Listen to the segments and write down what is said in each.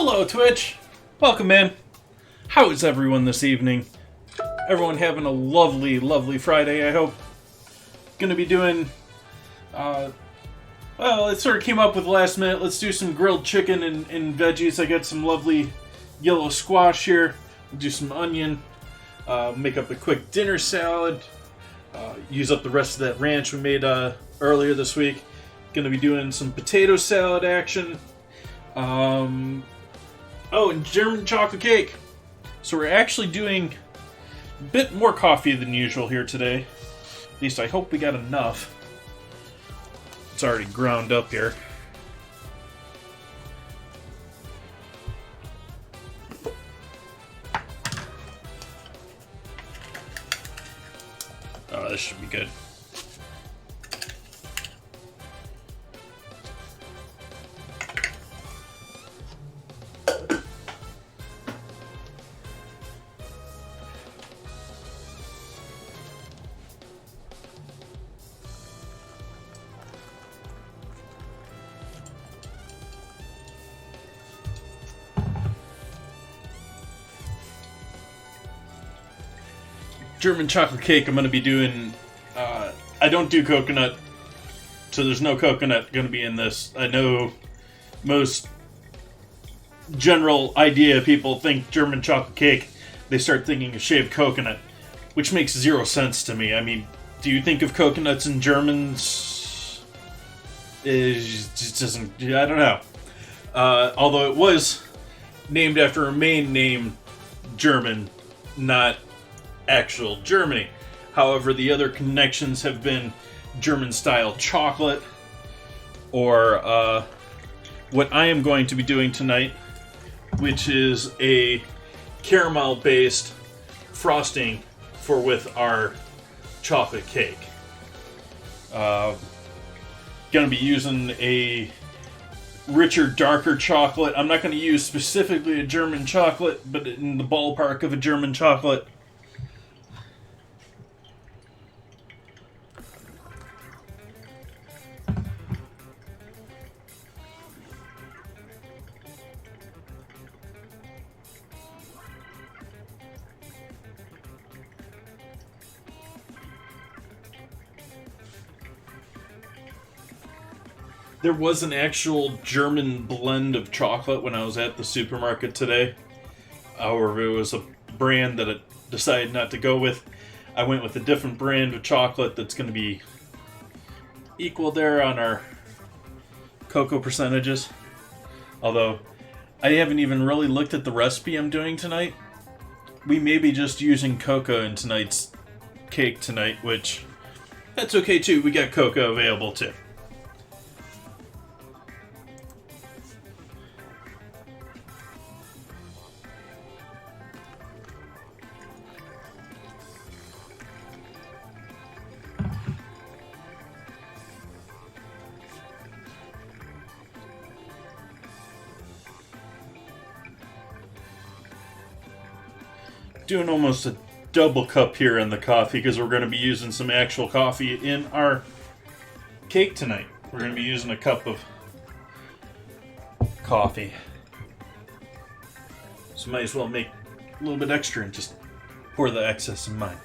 Hello, Twitch! Welcome in. How is everyone this evening? Everyone having a lovely, lovely Friday, I hope. Gonna be doing Uh, well, it sort of came up with last minute. Let's do some grilled chicken and veggies. I got some lovely yellow squash here. We'll do some onion. Make up a quick dinner salad. Use up the rest of that ranch we made earlier this week. Gonna be doing some potato salad action. Oh, and German chocolate cake. So we're actually doing a bit more coffee than usual here today. At least I hope we got enough. It's already ground up here. Oh, this should be good. German chocolate cake I'm going to be doing, I don't do coconut, so there's no coconut going to be in this. I know most general idea people think German chocolate cake, they start thinking of shaved coconut, which makes zero sense to me. I mean, do you think of coconuts in Germans? It just doesn't, I don't know. Although it was named after a main name, German, not actual Germany. However, the other connections have been German-style chocolate, or what I am going to be doing tonight, which is a caramel-based frosting for with our chocolate cake. Going to be using a richer, darker chocolate. I'm not going to use specifically a German chocolate, but in the ballpark of a German chocolate. There was an actual German blend of chocolate when I was at the supermarket today. However, it was a brand that I decided not to go with. I went with a different brand of chocolate that's going to be equal there on our cocoa percentages. Although, I haven't even really looked at the recipe I'm doing tonight. We may be just using cocoa in tonight's cake tonight, which, that's okay too. We got cocoa available too. Doing almost a double cup here in the coffee because we're going to be using some actual coffee in our cake tonight. We're going to be using a cup of coffee. So might as well make a little bit extra and just pour the excess in mine.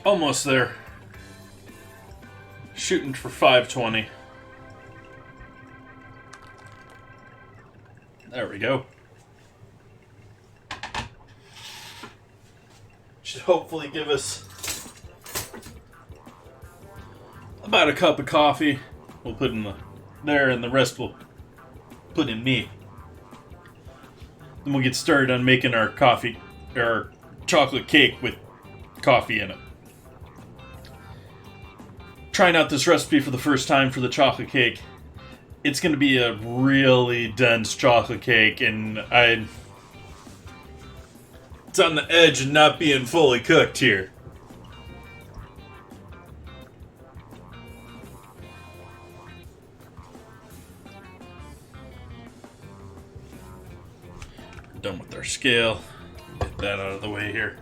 Almost there. Shooting for 520. There we go. Should hopefully give us about a cup of coffee. We'll put in there, and the rest we'll put in me. Then we'll get started on making our coffee, or chocolate cake with coffee in it. Trying out this recipe for the first time for the chocolate cake. It's going to be a really dense chocolate cake, and it's on the edge of not being fully cooked here. done with our scale. Get that out of the way here.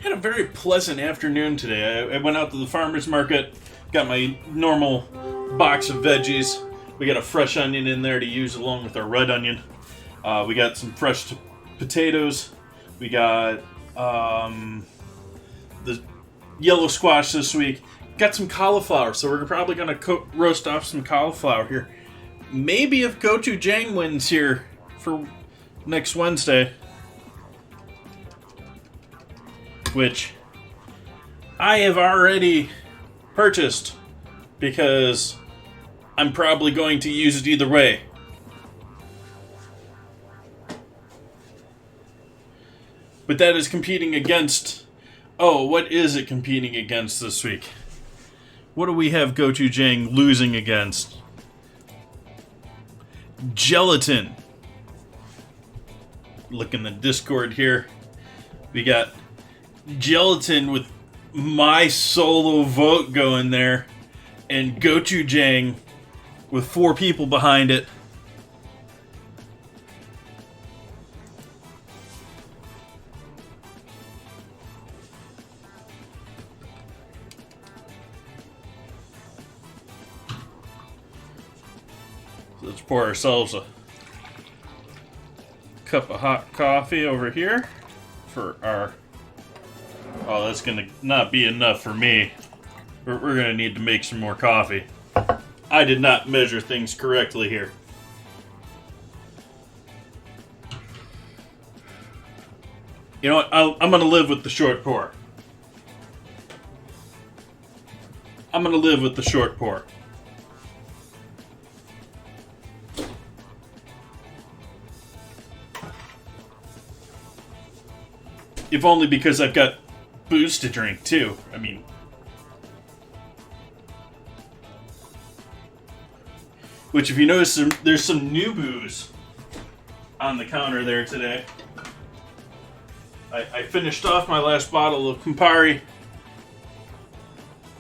Had a very pleasant afternoon today. I went out to the farmer's market, got my normal box of veggies. We got a fresh onion in there to use along with our red onion. We got some fresh potatoes. We got the yellow squash this week. Got some cauliflower, so we're probably going to roast off some cauliflower here. Maybe if gochujang wins here for next Wednesday, which I have already purchased because I'm probably going to use it either way. But that is competing against... Oh, what is it competing against this week? What do we have gochujang losing against? Gelatin. Look in the Discord here. We got gelatin with my solo vote going there, and gochujang with 4 people behind it. So let's pour ourselves a cup of hot coffee over here for our... Oh, that's going to not be enough for me. We're going to need to make some more coffee. I did not measure things correctly here. You know what? I'm going to live with the short pour. I'm going to live with the short pour. If only because I've got booze to drink, too. I mean... Which, if you notice, there's some new booze on the counter there today. I finished off my last bottle of Campari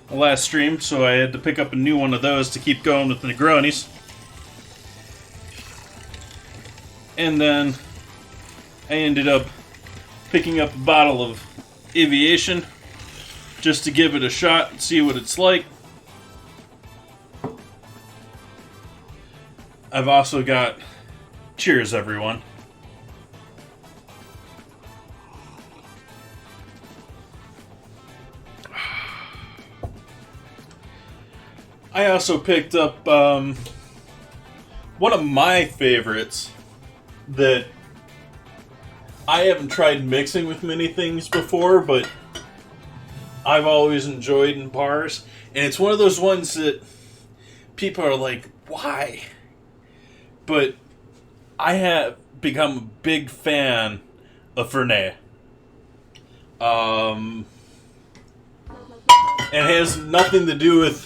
the last stream, so I had to pick up a new one of those to keep going with the Negronis. And then I ended up picking up a bottle of Aviation just to give it a shot and see what it's like. I've also got... Cheers, everyone. I also picked up one of my favorites that I haven't tried mixing with many things before, but I've always enjoyed in bars. And it's one of those ones that people are like, why? But I have become a big fan of Fernet. And it has nothing to do with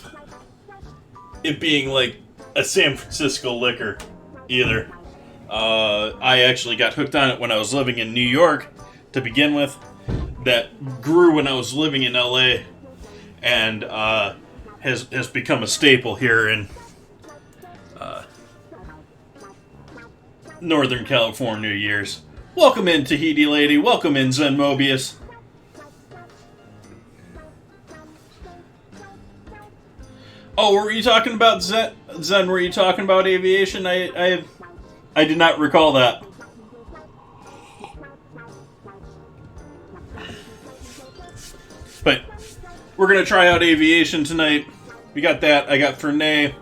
it being like a San Francisco liquor either. I actually got hooked on it when I was living in New York to begin with. That grew when I was living in LA, and has become a staple here in Northern California years. Welcome in, Tahiti Lady. Welcome in, Zen Mobius. Oh, were you talking about Zen? Zen, were you talking about Aviation? I did not recall that. But we're going to try out Aviation tonight. We got that. I got Fernet.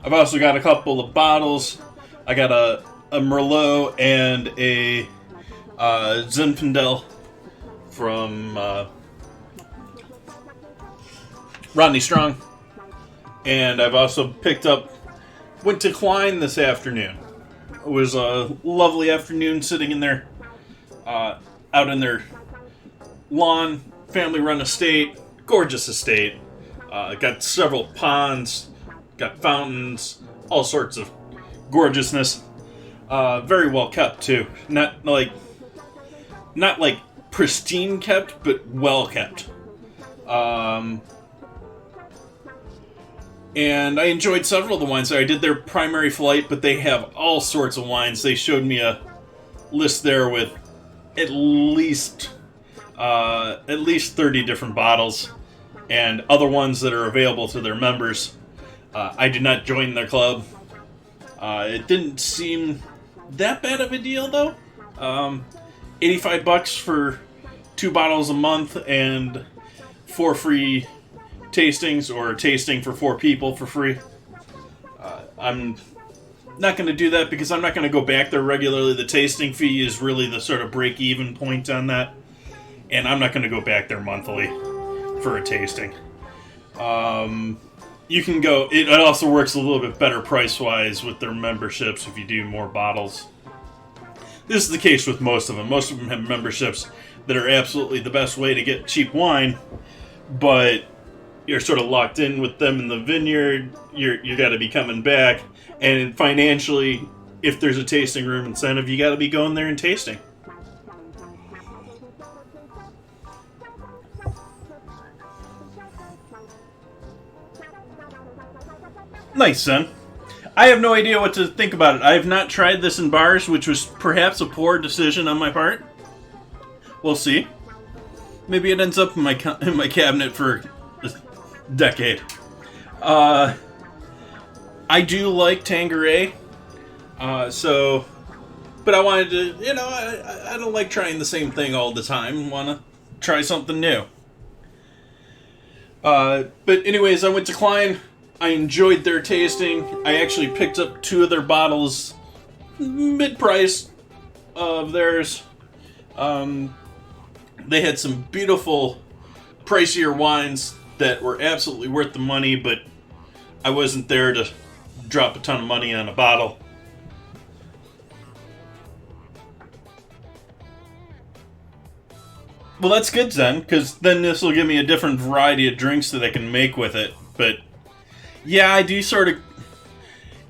I've also got a couple of bottles. I got a Merlot and a Zinfandel from Rodney Strong. And I've also went to Klein this afternoon. It was a lovely afternoon sitting in there, out in their lawn, family-run estate, gorgeous estate. Got several ponds, got fountains, all sorts of gorgeousness. Very well kept too. Not like pristine kept, but well kept. And I enjoyed several of the wines there. I did their primary flight, but they have all sorts of wines. They showed me a list there with at least 30 different bottles and other ones that are available to their members. I did not join their club. It didn't seem that bad of a deal, though. $85 for 2 bottles a month and 4 free tastings, or tasting for 4 people for free. I'm not going to do that because I'm not going to go back there regularly. The tasting fee is really the sort of break-even point on that, and I'm not going to go back there monthly for a tasting. You can go. It also works a little bit better price-wise with their memberships if you do more bottles. This is the case with most of them. Most of them have memberships that are absolutely the best way to get cheap wine, but you're sort of locked in with them in the vineyard. You got to be coming back, and financially, if there's a tasting room incentive, you got to be going there and tasting. Nice, son. I have no idea what to think about it. I have not tried this in bars, which was perhaps a poor decision on my part. We'll see. Maybe it ends up in my cabinet for a decade. I do like Tanqueray, but I wanted to, I don't like trying the same thing all the time. Want to try something new. But anyways, I went to Klein. I enjoyed their tasting. I actually picked up 2 of their bottles, mid-price of theirs. They had some beautiful, pricier wines that were absolutely worth the money, but I wasn't there to drop a ton of money on a bottle. Well, that's good then, because then this will give me a different variety of drinks that I can make with it. But yeah, I do sort of. It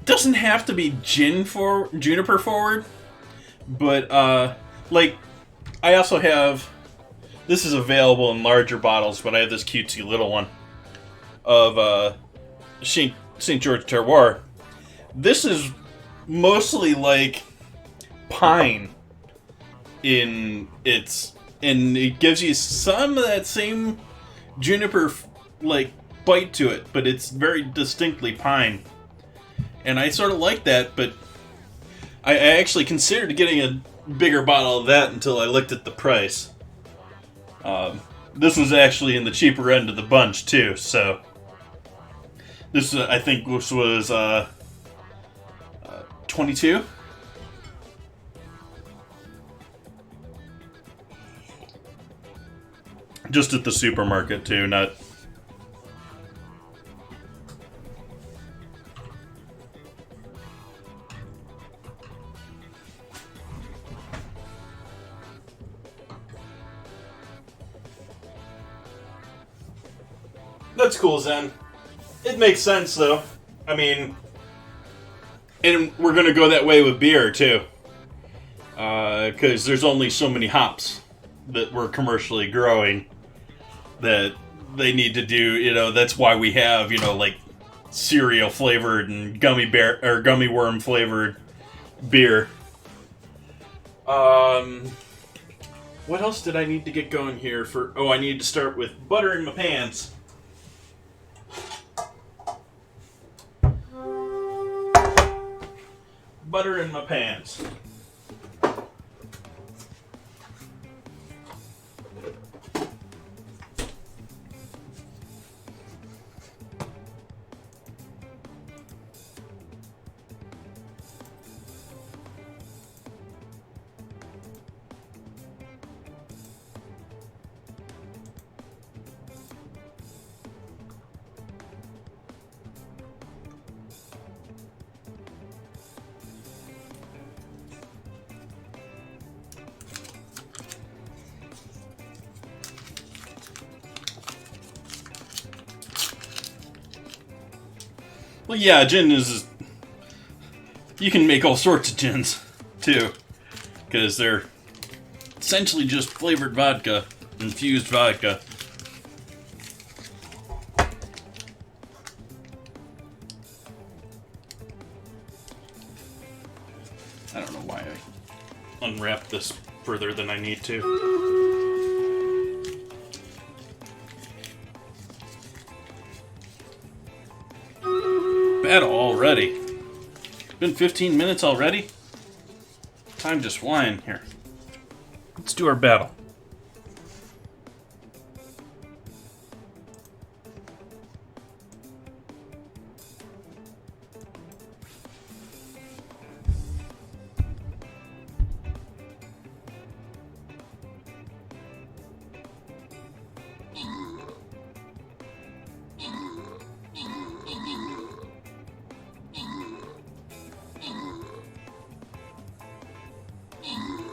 doesn't have to be juniper forward, but I also have. This is available in larger bottles, but I have this cutesy little one of St. George Terroir. This is mostly like pine and it gives you some of that same juniper bite to it, but it's very distinctly pine. And I sort of like that, but I actually considered getting a bigger bottle of that until I looked at the price. This was actually in the cheaper end of the bunch too, so this I think this was 22. Just at the supermarket too, not. That's cool, Zen. It makes sense, though. I mean, and we're going to go that way with beer, too. Because there's only so many hops that we're commercially growing that they need to do, that's why we have, cereal flavored and gummy worm flavored beer. What else did I need to get going here for? Oh, I need to start with butter in my pants. Butter in my pants. Well, yeah, gin is... You can make all sorts of gins, too. Because they're essentially just flavored vodka. Infused vodka. I don't know why I unwrapped this further than I need to. Battle already. Been 15 minutes already? Time just flying here. Let's do our battle.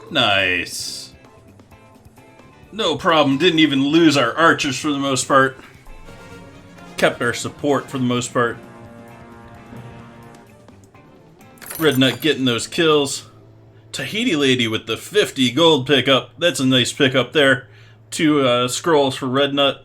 Nice. No problem. Didn't even lose our archers for the most part. Kept our support for the most part. Red Nut getting those kills. Tahiti Lady with the 50 gold pickup. That's a nice pickup there. 2 scrolls for Red Nut.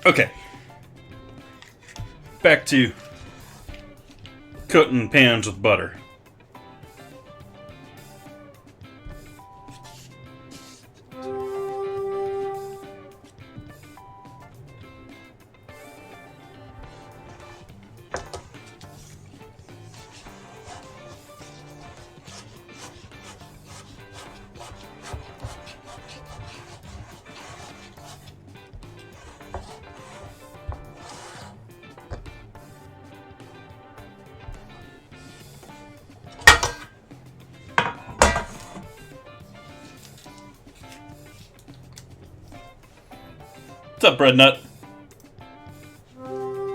Okay. Back to coating pans with butter. What's up, Red Nut?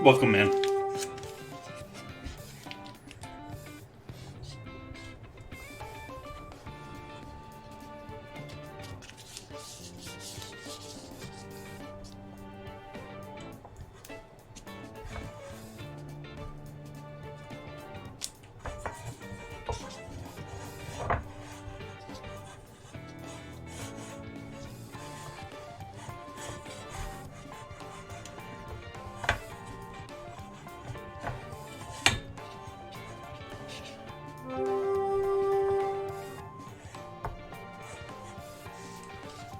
Welcome, man.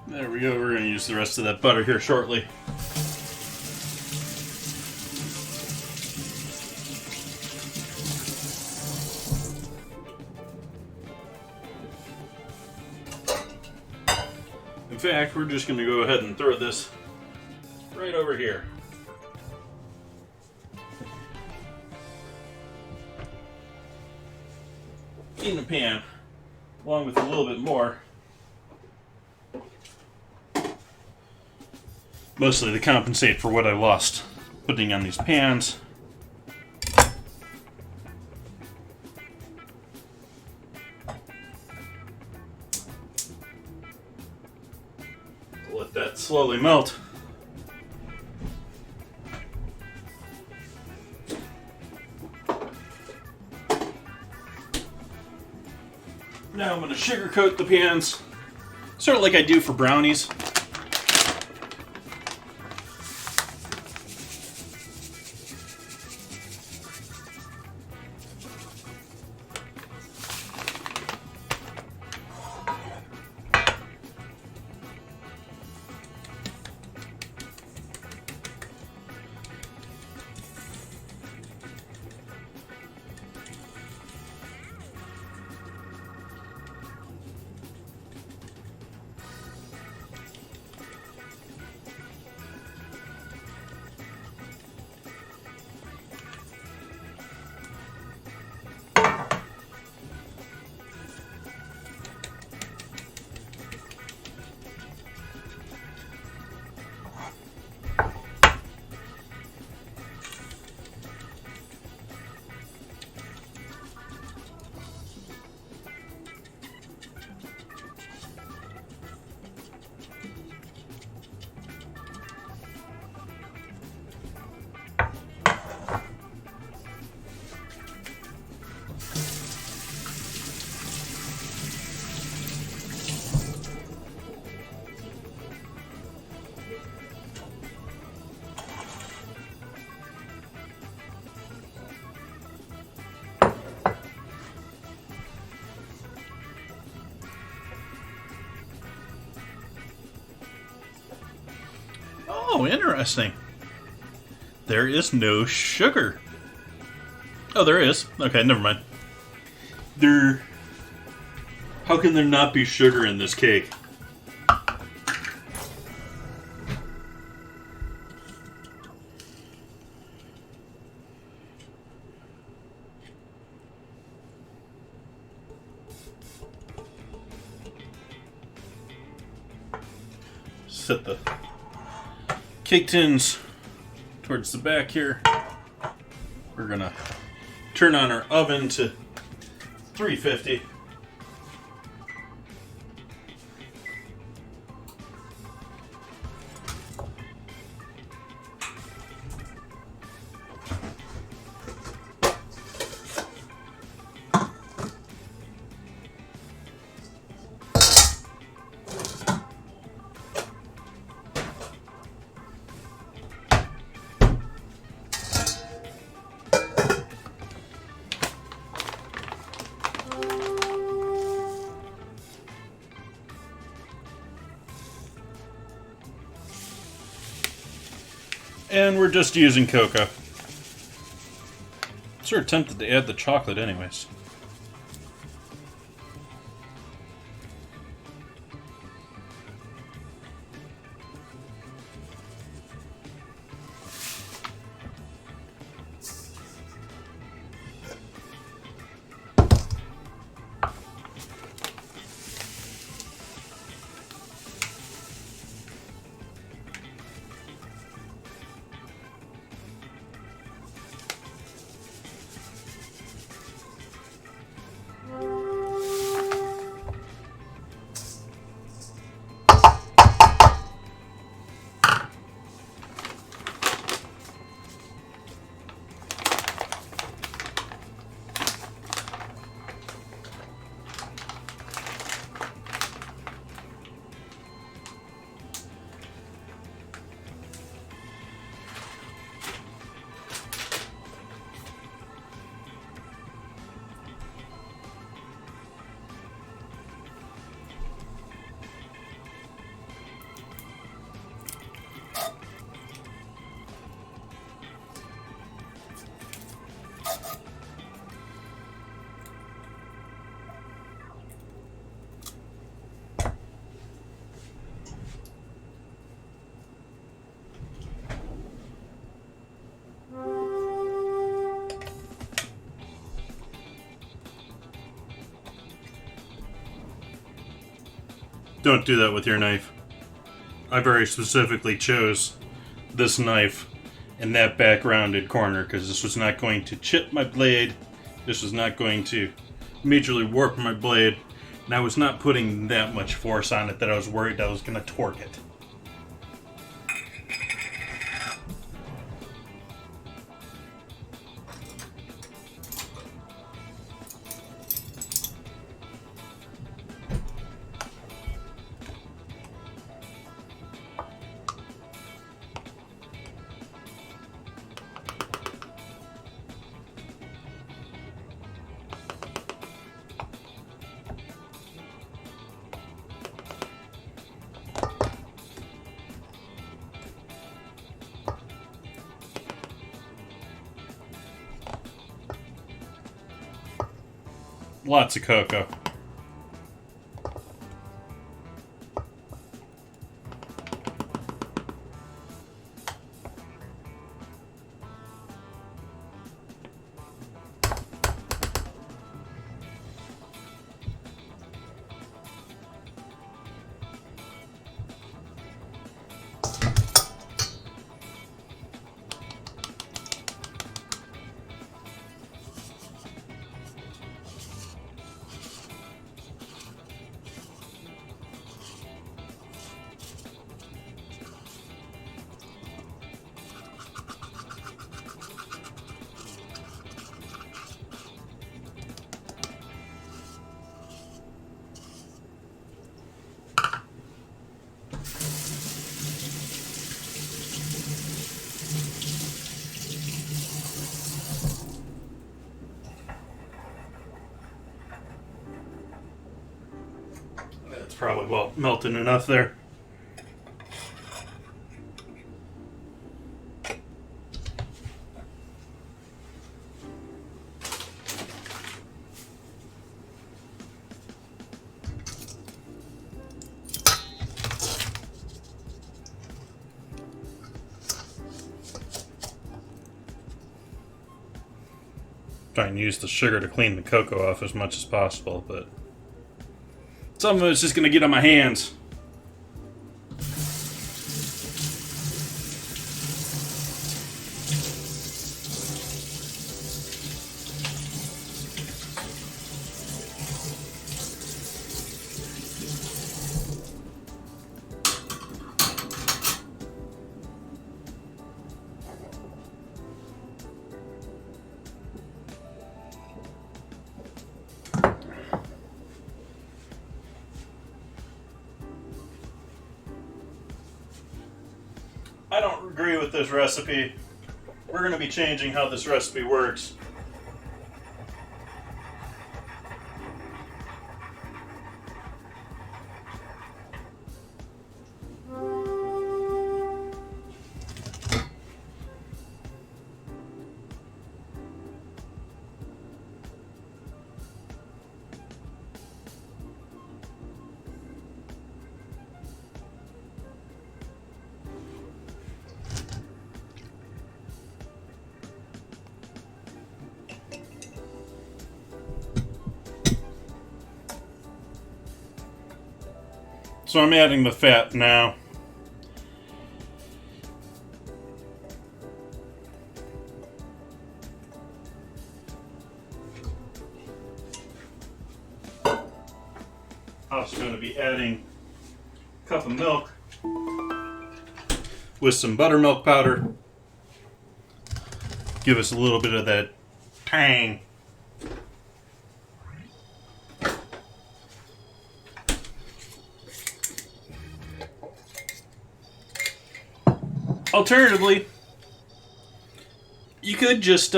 There we go. We're going to use the rest of that butter here shortly. In fact, we're just going to go ahead and throw this right over here. In the pan, along with a little bit more. Mostly to compensate for what I lost putting on these pans. Let that slowly melt. Now I'm going to sugar coat the pans, sort of like I do for brownies. Oh, interesting. There is no sugar. Oh, there is. Okay, never mind. How can there not be sugar in this cake? Set the cake tins towards the back here. We're gonna turn on our oven to 350. And we're just using cocoa. Sort of tempted to add the chocolate anyways. Don't do that with your knife. I very specifically chose this knife in that back rounded corner because this was not going to chip my blade. This was not going to majorly warp my blade. And I was not putting that much force on it that I was worried I was going to torque it. Lots of cocoa. That's probably well melted enough there. try and use the sugar to clean the cocoa off as much as possible, but some of it's just going to get on my hands. I don't agree with this recipe. We're going to be changing how this recipe works. So I'm adding the fat now. Also going to be adding a cup of milk with some buttermilk powder. Give us a little bit of that tang. Alternatively, you could just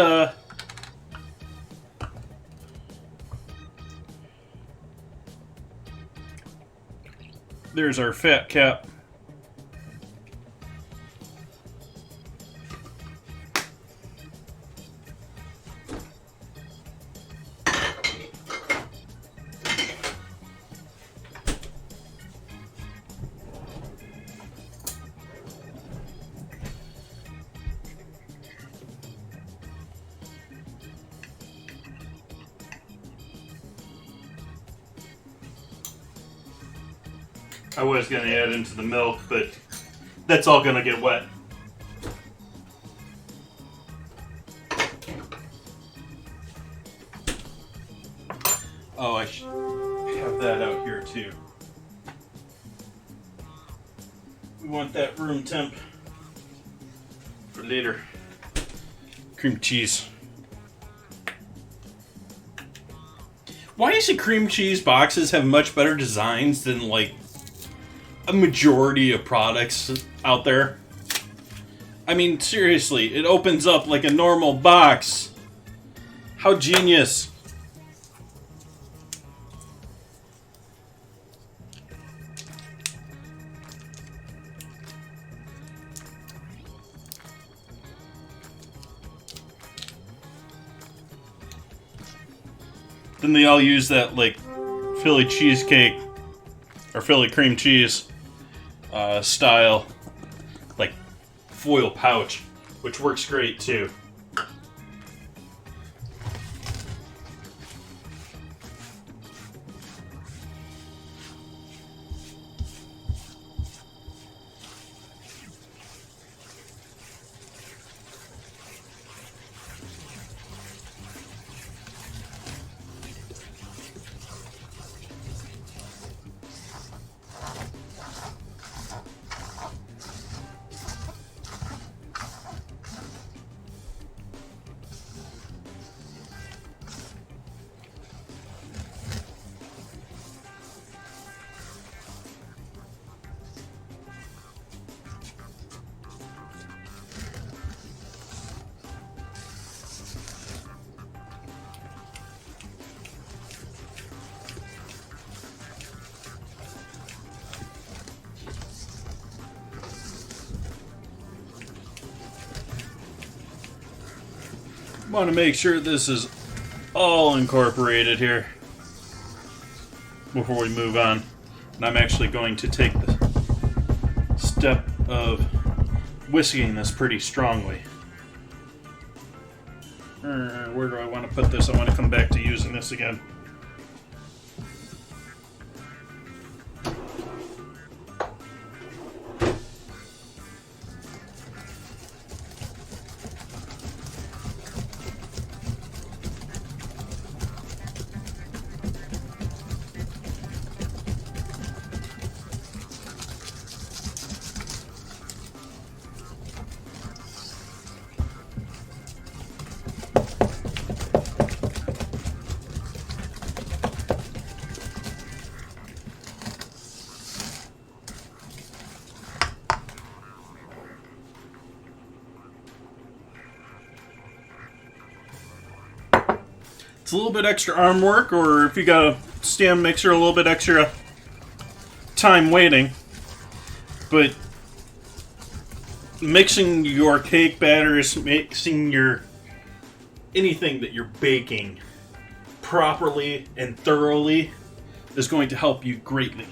there's our fat cap. I was going to add into the milk, but that's all going to get wet. Oh, I should have that out here too. We want that room temp for later. Cream cheese. Why is it cream cheese boxes have much better designs than like a majority of products out there? I mean, seriously, it opens up like a normal box. How genius. Then they all use that like Philly cheesecake or Philly cream cheese style like foil pouch, which works great too. Want to make sure this is all incorporated here before we move on. And I'm actually going to take the step of whisking this pretty strongly. Where do I want to put this? I want to come back to using this again. It's a little bit extra arm work, or if you got a stand mixer, a little bit extra time waiting. But mixing your cake batters, mixing your anything that you're baking properly and thoroughly is going to help you greatly.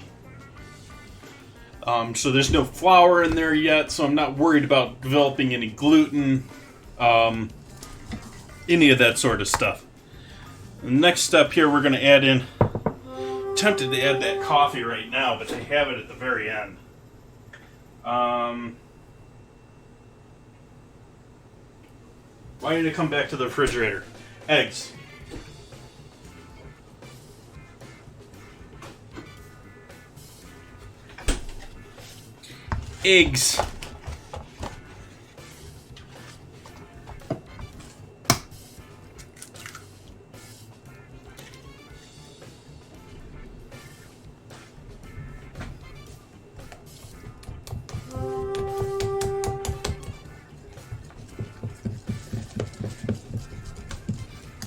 So there's no flour in there yet, so I'm not worried about developing any gluten, any of that sort of stuff. The next step here, we're going to add in, tempted to add that coffee right now, but I have it at the very end. Why did it come back to the refrigerator? Eggs. Eggs.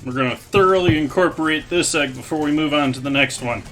We're going to thoroughly incorporate this egg before we move on to the next one.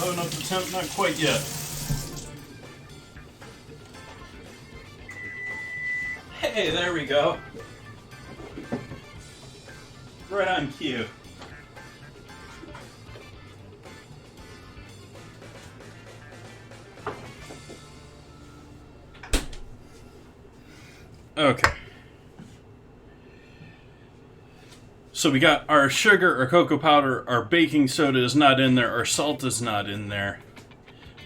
Oh, no, not quite yet. Hey, there we go. Right on cue. Okay. So we got our sugar, our cocoa powder, our baking soda is not in there, our salt is not in there,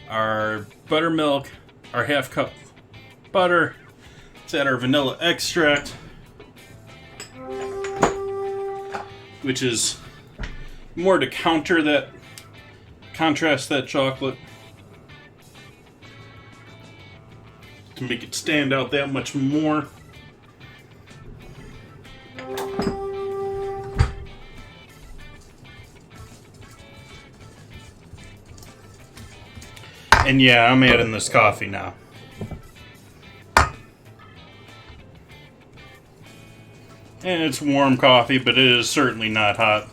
our buttermilk, our half cup butter. Let's add our vanilla extract, which is more to contrast that chocolate, to make it stand out that much more. And yeah, I'm adding this coffee now. And it's warm coffee, but it is certainly not hot.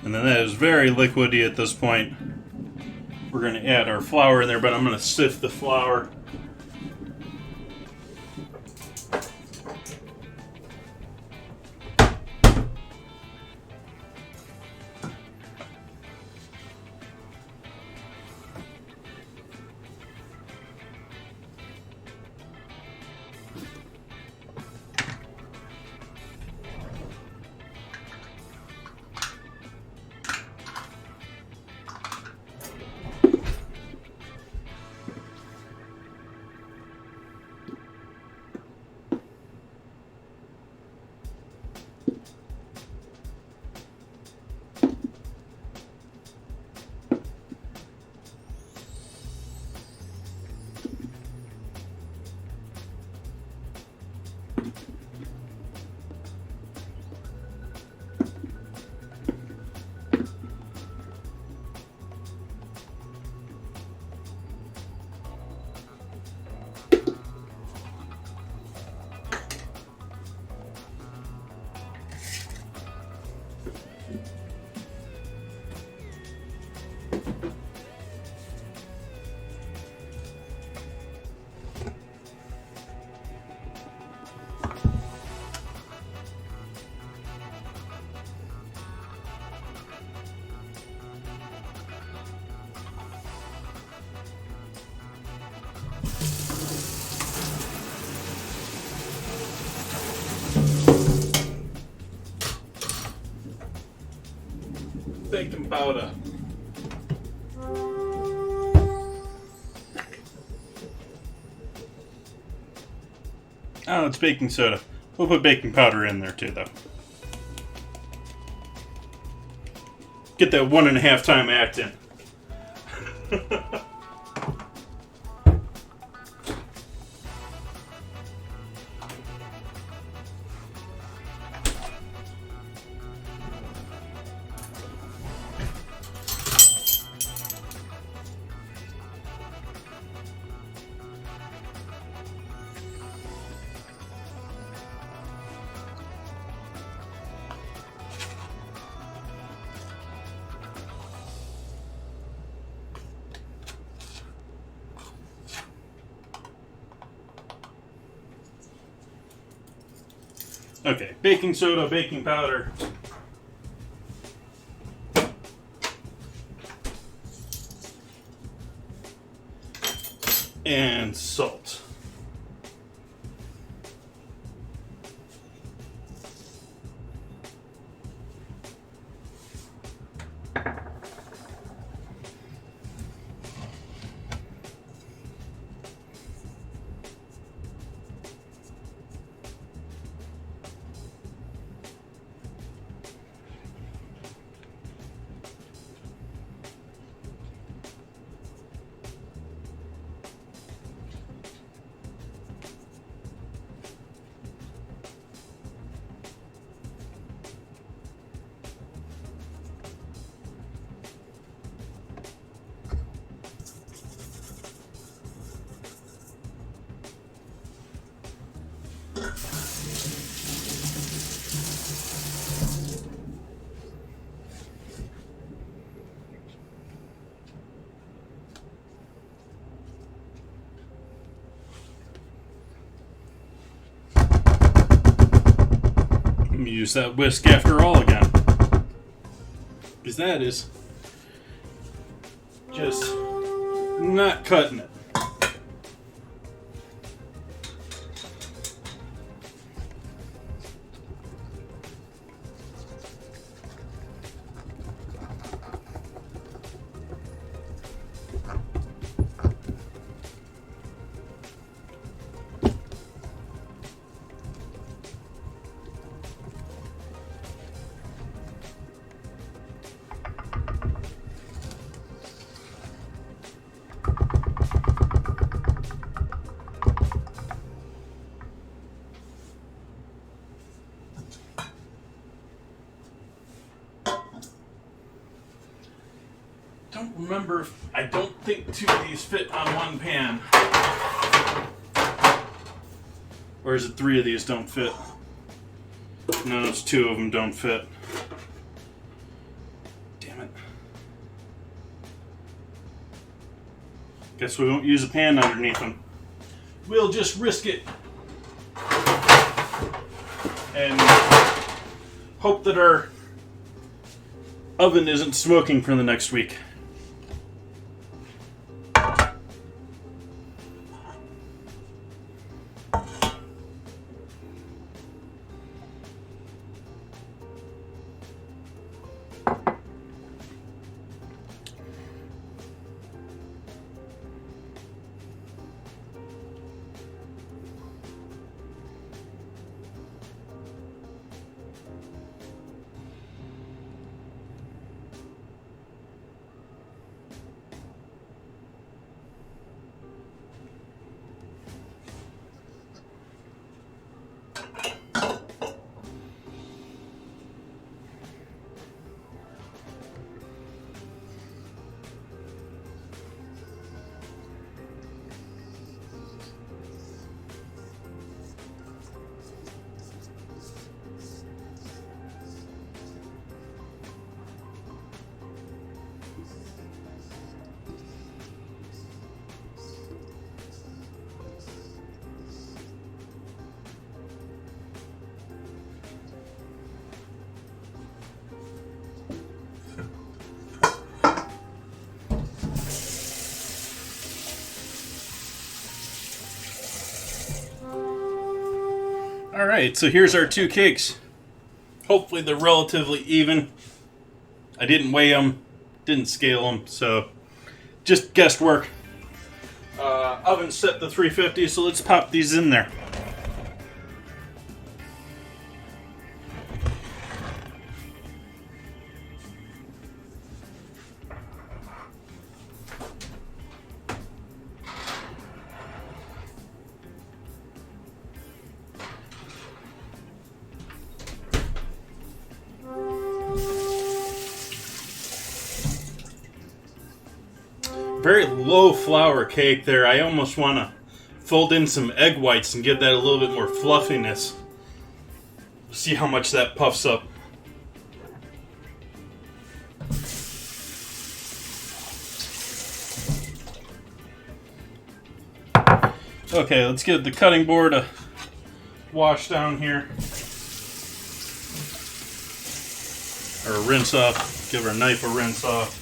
And then that is very liquidy at this point. We're going to add our flour in there, but I'm going to sift the flour. Baking powder. Oh, it's baking soda. We'll put baking powder in there too, though. Get that 1.5 time act in. Okay, baking soda, baking powder. And salt. Use that whisk after all again, because that is just not cutting it. Don't remember if I don't think 2 of these fit on one pan. Or is it 3 of these don't fit? No, it's 2 of them don't fit. Guess we won't use a pan underneath them. We'll just risk it and hope that our oven isn't smoking for the next week. Alright, so here's our two cakes. Hopefully they're relatively even. I didn't weigh them, didn't scale them, so just guesswork. Oven set to 350, so let's pop these in there. Very low flour cake there. I almost want to fold in some egg whites and give that a little bit more fluffiness. See how much that puffs up. Okay, let's get the cutting board a wash down here. Or a rinse off. Give our knife a rinse off.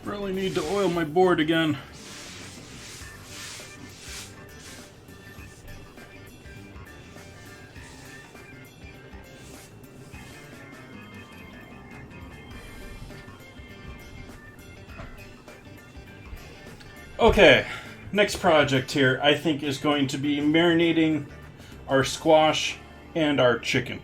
Really need to oil my board again. Okay, next project here I think is going to be marinating our squash and our chicken.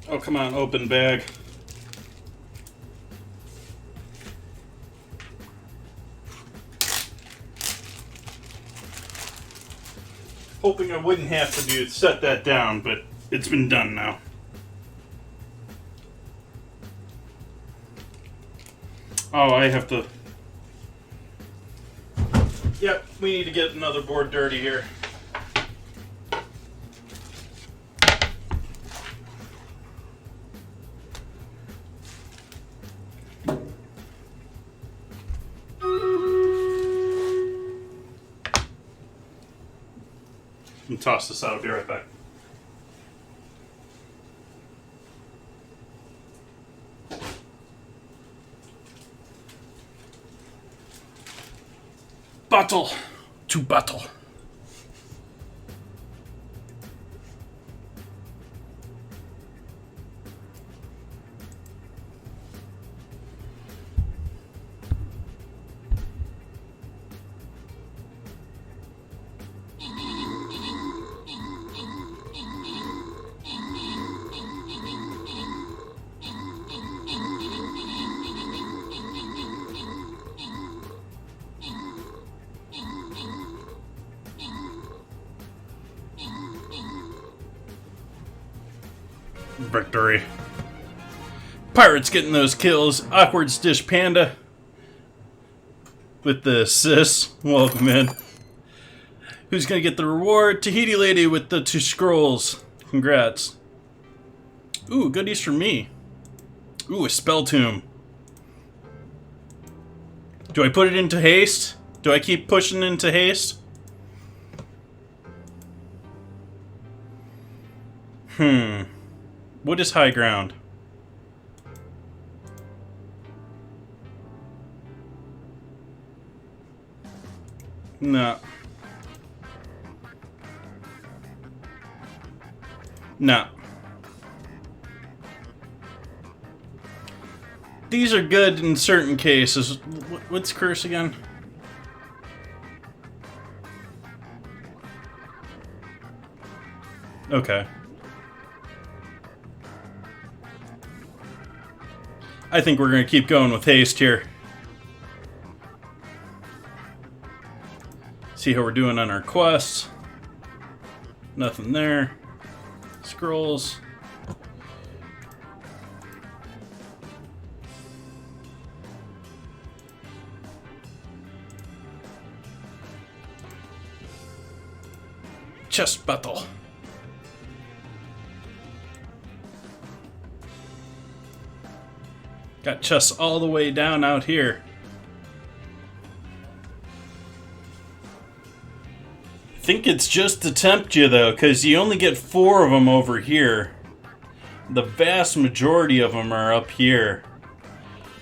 Oh, come on, open bag. Hoping I wouldn't have to set that down, but it's been done now. Oh, I have to... Yep, we need to get another board dirty here. And toss this out. I'll be right back. Battle to battle. Victory. Pirates getting those kills. Awkward Dish Panda with the assist. Welcome in. Who's gonna get the reward? Tahiti Lady with the 2 scrolls. Congrats. Ooh, goodies for me. Ooh, a Spell Tomb. Do I put it into haste? Do I keep pushing into haste? What is high ground? No. No. These are good in certain cases. What's curse again? Okay. I think we're going to keep going with haste here. See how we're doing on our quests. Nothing there. Scrolls. Chest battle. Got chests all the way down out here. I think it's just to tempt you though, because you only get 4 of them over here. The vast majority of them are up here.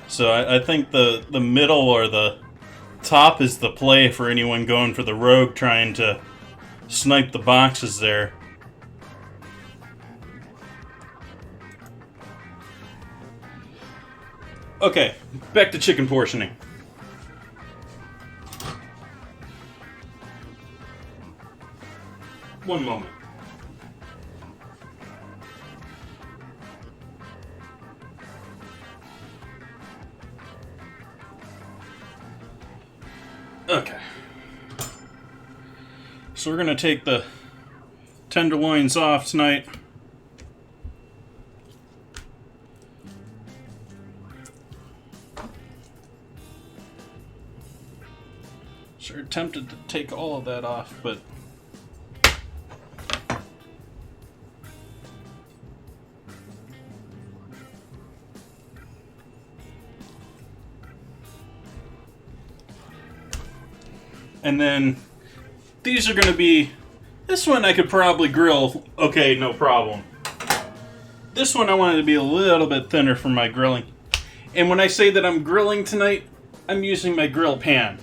So I think the middle or the top is the play for anyone going for the rogue trying to snipe the boxes there. Okay, back to chicken portioning. One moment. Okay. So we're going to take the tenderloins off tonight. Sure, tempted to take all of that off, but and then these are going to be, this one I could probably grill, okay, no problem. This one I wanted to be a little bit thinner for my grilling. And when I say that I'm grilling tonight, I'm using my grill pan.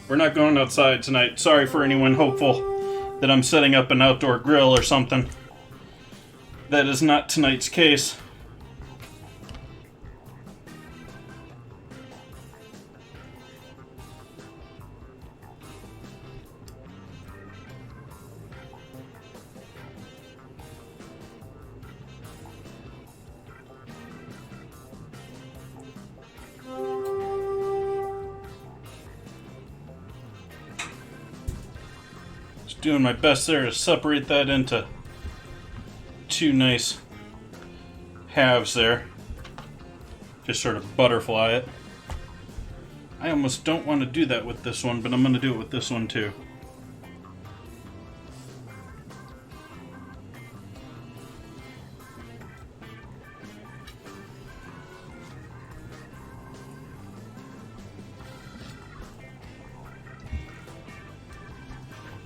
We're not going outside tonight. Sorry for anyone hopeful that I'm setting up an outdoor grill or something. That is not tonight's case. Doing my best there to separate that into 2 nice halves there. Just sort of butterfly it. I almost don't want to do that with this one, but I'm going to do it with this one too.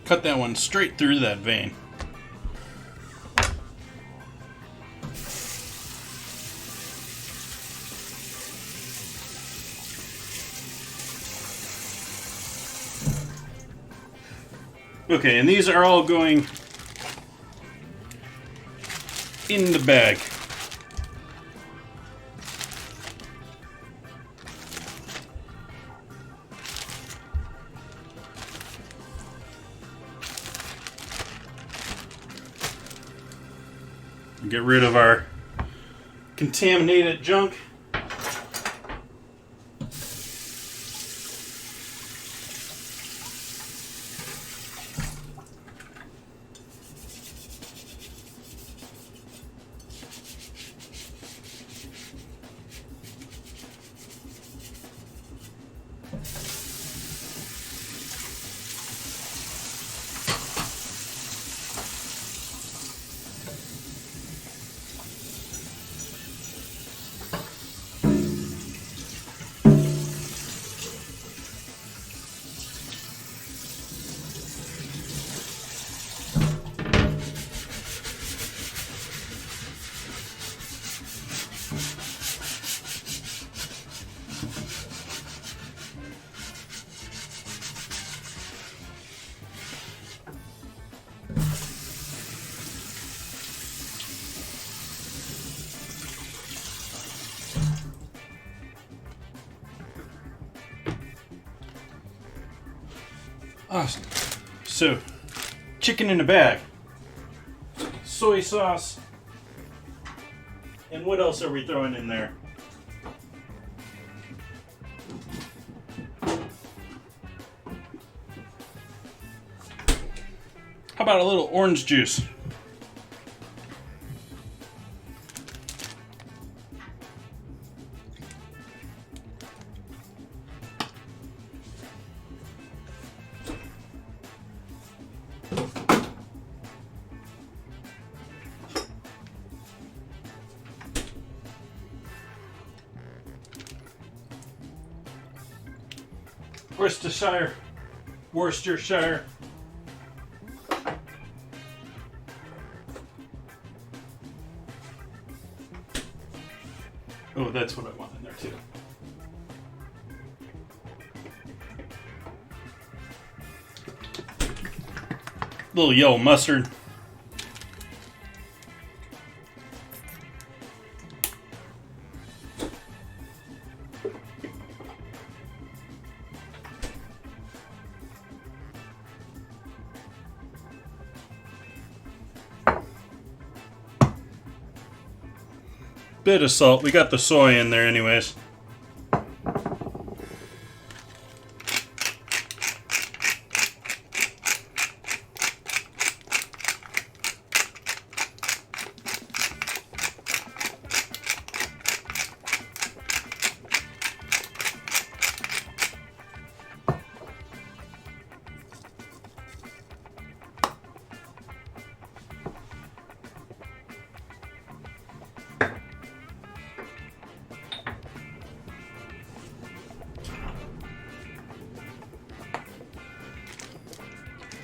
Cut that one straight through that vein. Okay, and these are all going in the bag. Get rid of our contaminated junk. Awesome. So, chicken in a bag, soy sauce, and what else are we throwing in there? How about a little orange juice? Worcestershire. Oh, that's what I want in there too. Little yellow mustard. Bit of salt. We got the soy in there anyways.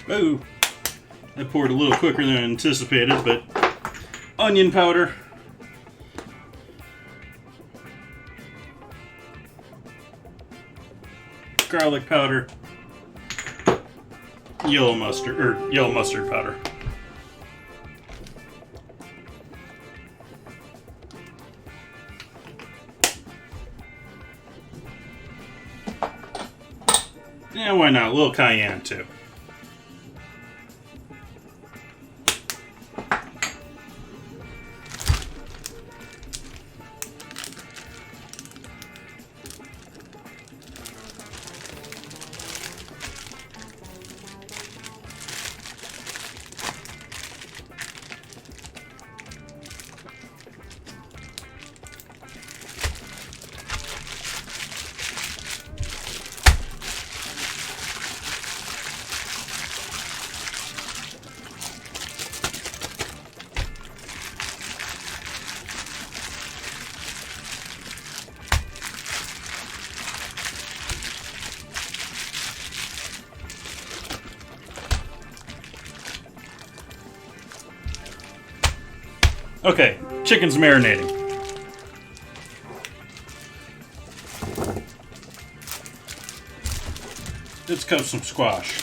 Oh, I poured a little quicker than I anticipated, but onion powder, garlic powder, yellow mustard powder. Yeah, why not? A little cayenne too. Okay, chicken's marinating. Let's cook some squash.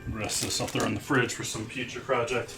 The rest of this I'll throw in the fridge for some future project.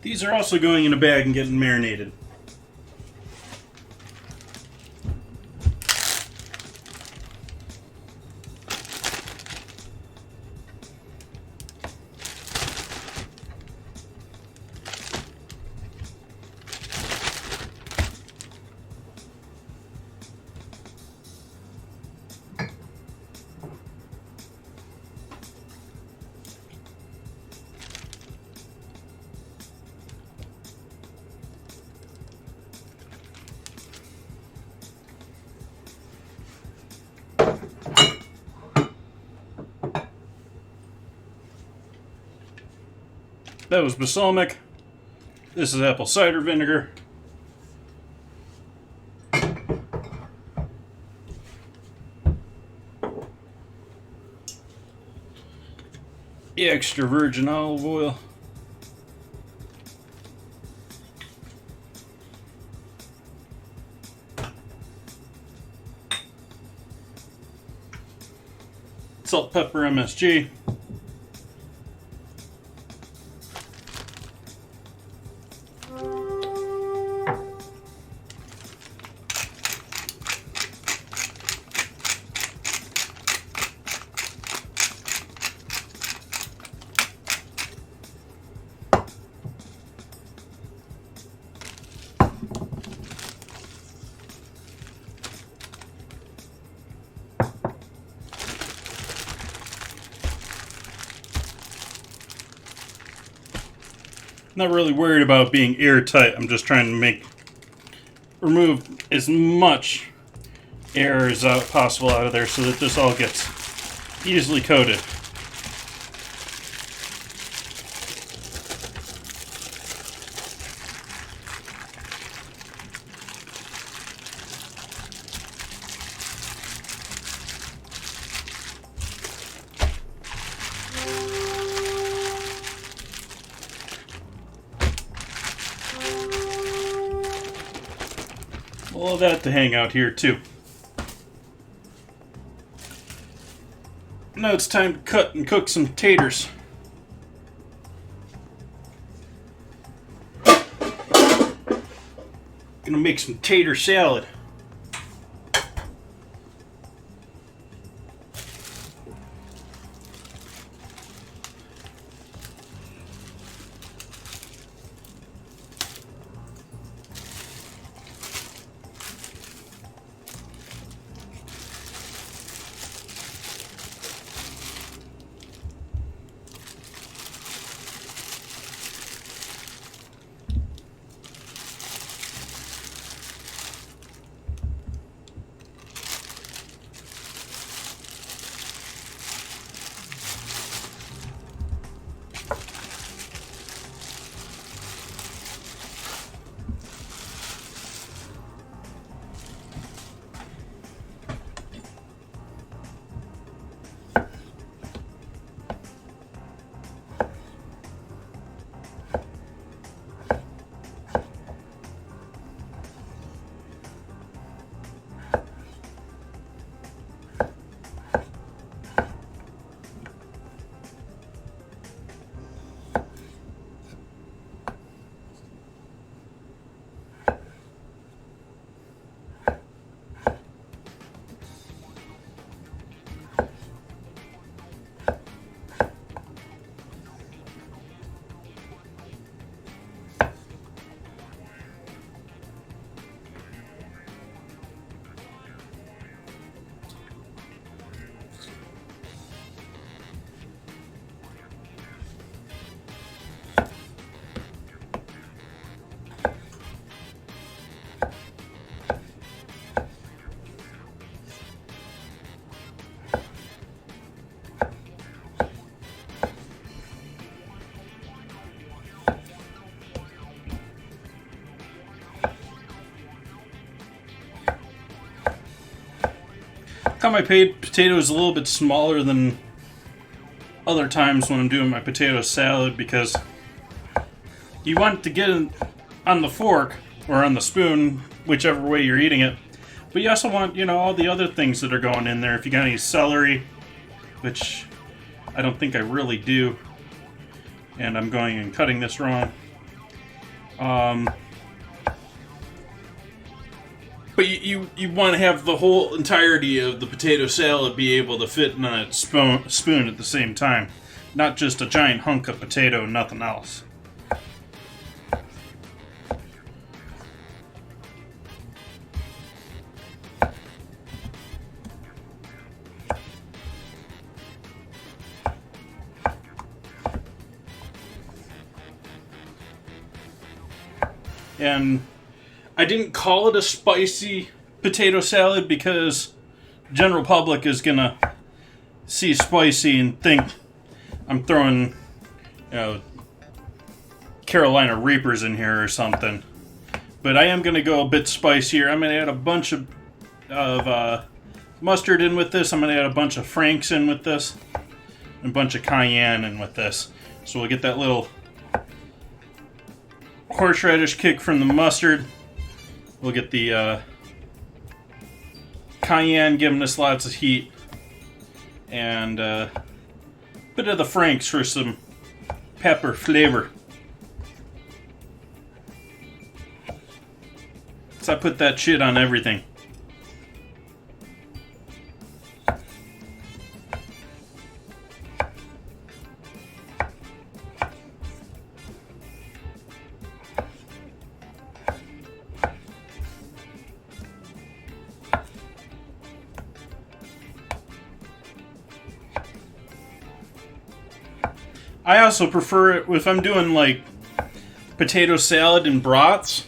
These are also going in a bag and getting marinated. That was balsamic. This is apple cider vinegar. Extra virgin olive oil. Salt, pepper, MSG. Not really worried about being airtight. I'm just trying to remove as much air as possible out of there so that this all gets easily coated. All of that to hang out here too. Now it's time to cut and cook some taters. Gonna make some tater salad. Cut my potatoes a little bit smaller than other times when I'm doing my potato salad because you want it to get on the fork or on the spoon, whichever way you're eating it. But you also want, all the other things that are going in there. If you got any celery, which I don't think I really do, and I'm going and cutting this wrong. But you want to have the whole entirety of the potato salad be able to fit in a spoon at the same time. Not just a giant hunk of potato and nothing else. And I didn't call it a spicy potato salad because the general public is gonna see spicy and think I'm throwing, Carolina Reapers in here or something. But I am gonna go a bit spicier. I'm gonna add a bunch of mustard in with this. I'm gonna add a bunch of Franks in with this, and a bunch of cayenne in with this. So we'll get that little horseradish kick from the mustard. We'll get the cayenne giving us lots of heat, and a bit of the Franks for some pepper flavor. So I put that shit on everything. I also prefer it if I'm doing like potato salad and brats.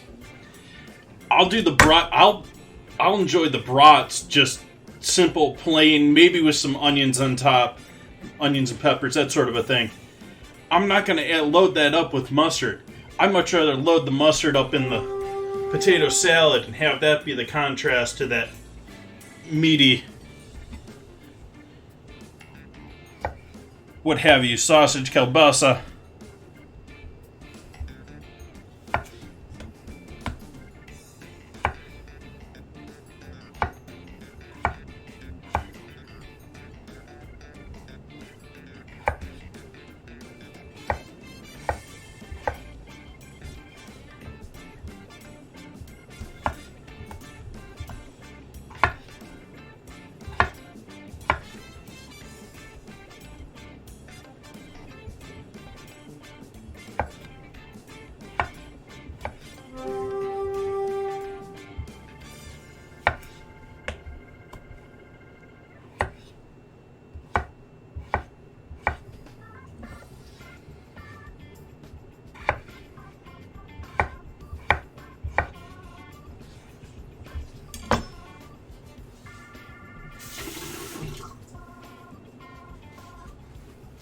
I'll do the brat. I'll enjoy the brats just simple, plain, maybe with some onions on top, onions and peppers, that sort of a thing. I'm not going to load that up with mustard. I'd much rather load the mustard up in the potato salad and have that be the contrast to that meaty, what have you, sausage kielbasa.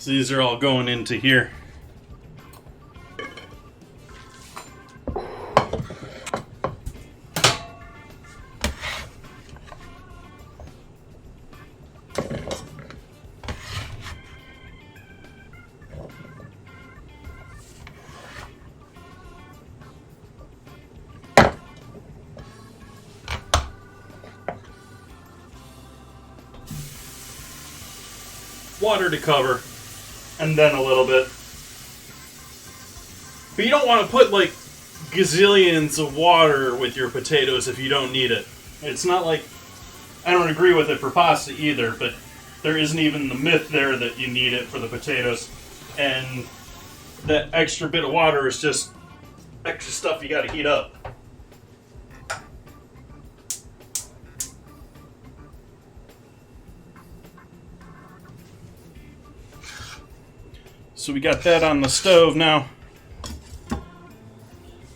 So these are all going into here. Water to cover, and then a little bit. But you don't want to put like gazillions of water with your potatoes if you don't need it. It's not like, I don't agree with it for pasta either, but there isn't even the myth there that you need it for the potatoes. And that extra bit of water is just extra stuff you got to heat up. So we got that on the stove now.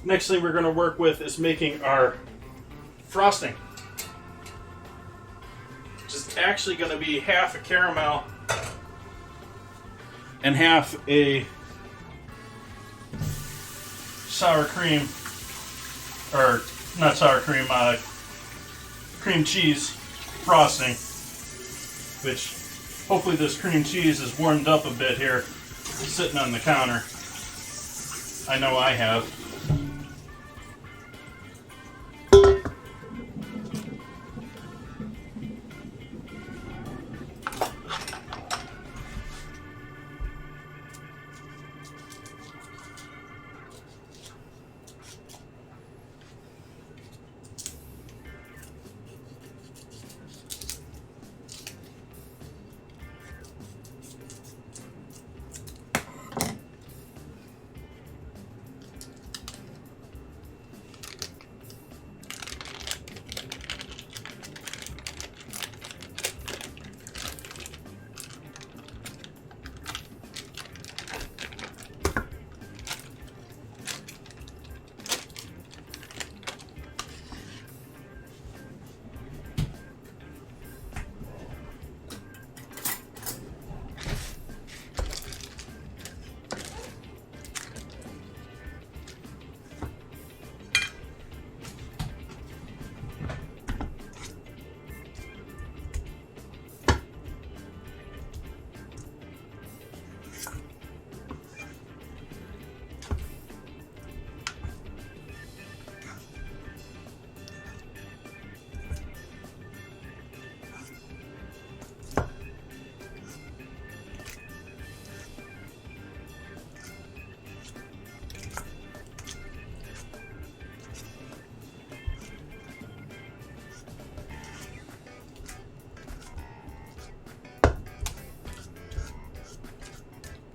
Next thing we're going to work with is making our frosting. Which is actually going to be half a caramel and half a sour cream, or not sour cream, cream cheese frosting. Which hopefully this cream cheese is warmed up a bit here, sitting on the counter. I know I have.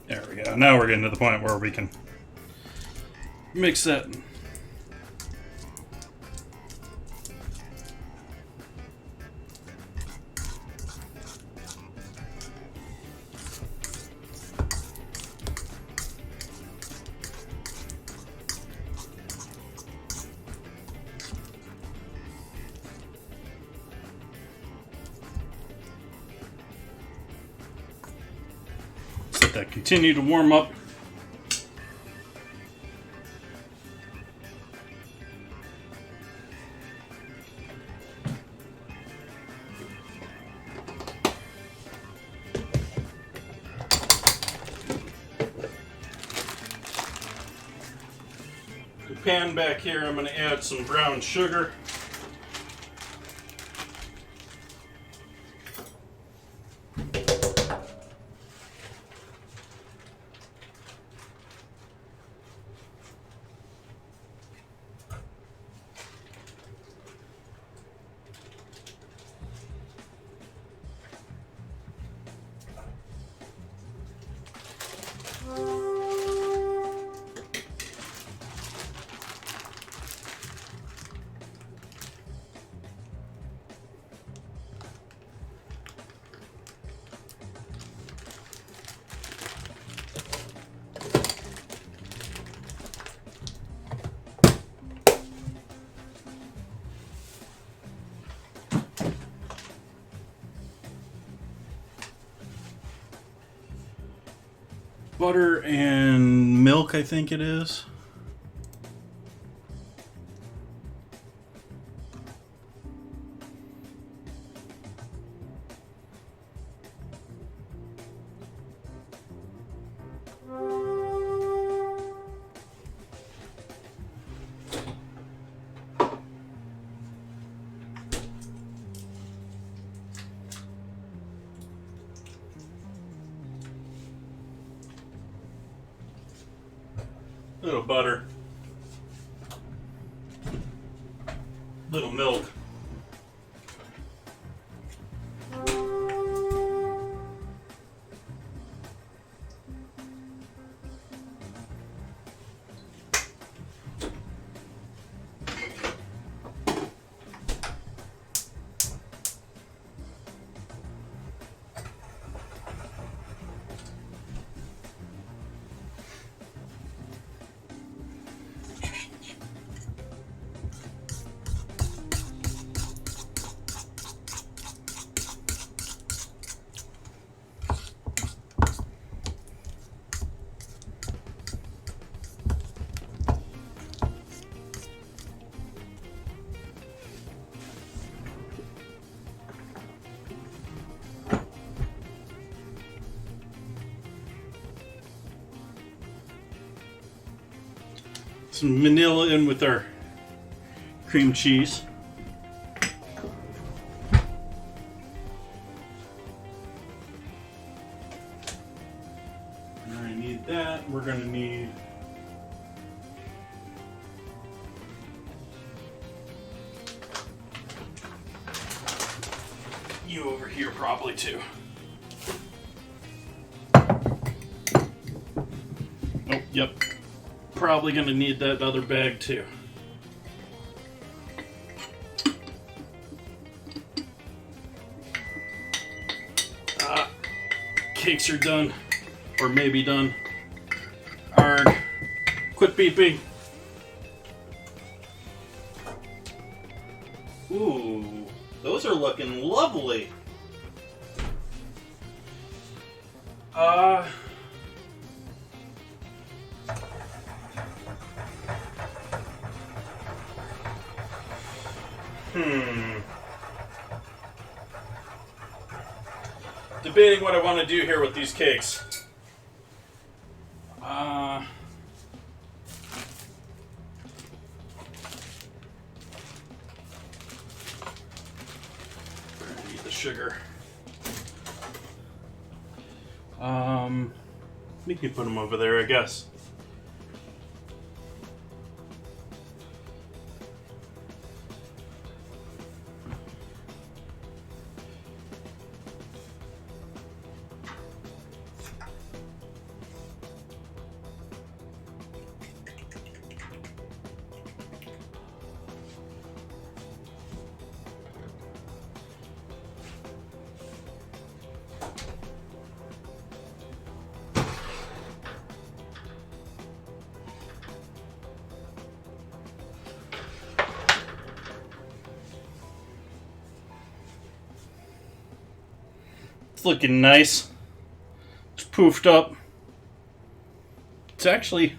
There we go. Now we're getting to the point where we can mix that. Let that continue to warm up. The pan back here, I'm going to add some brown sugar. butter and milk, I think it is. Little butter, little milk. Some vanilla in with our cream cheese. And I need that. We're going to need you over here probably too. Oh, yep. Probably going to need that other bag too. Cakes are done, or maybe done. Arg. Quit beeping. Ooh, those are looking lovely. Debating what I want to do here with these cakes. I need the sugar. We can put them over there, I guess. It's looking nice. It's poofed up. It's actually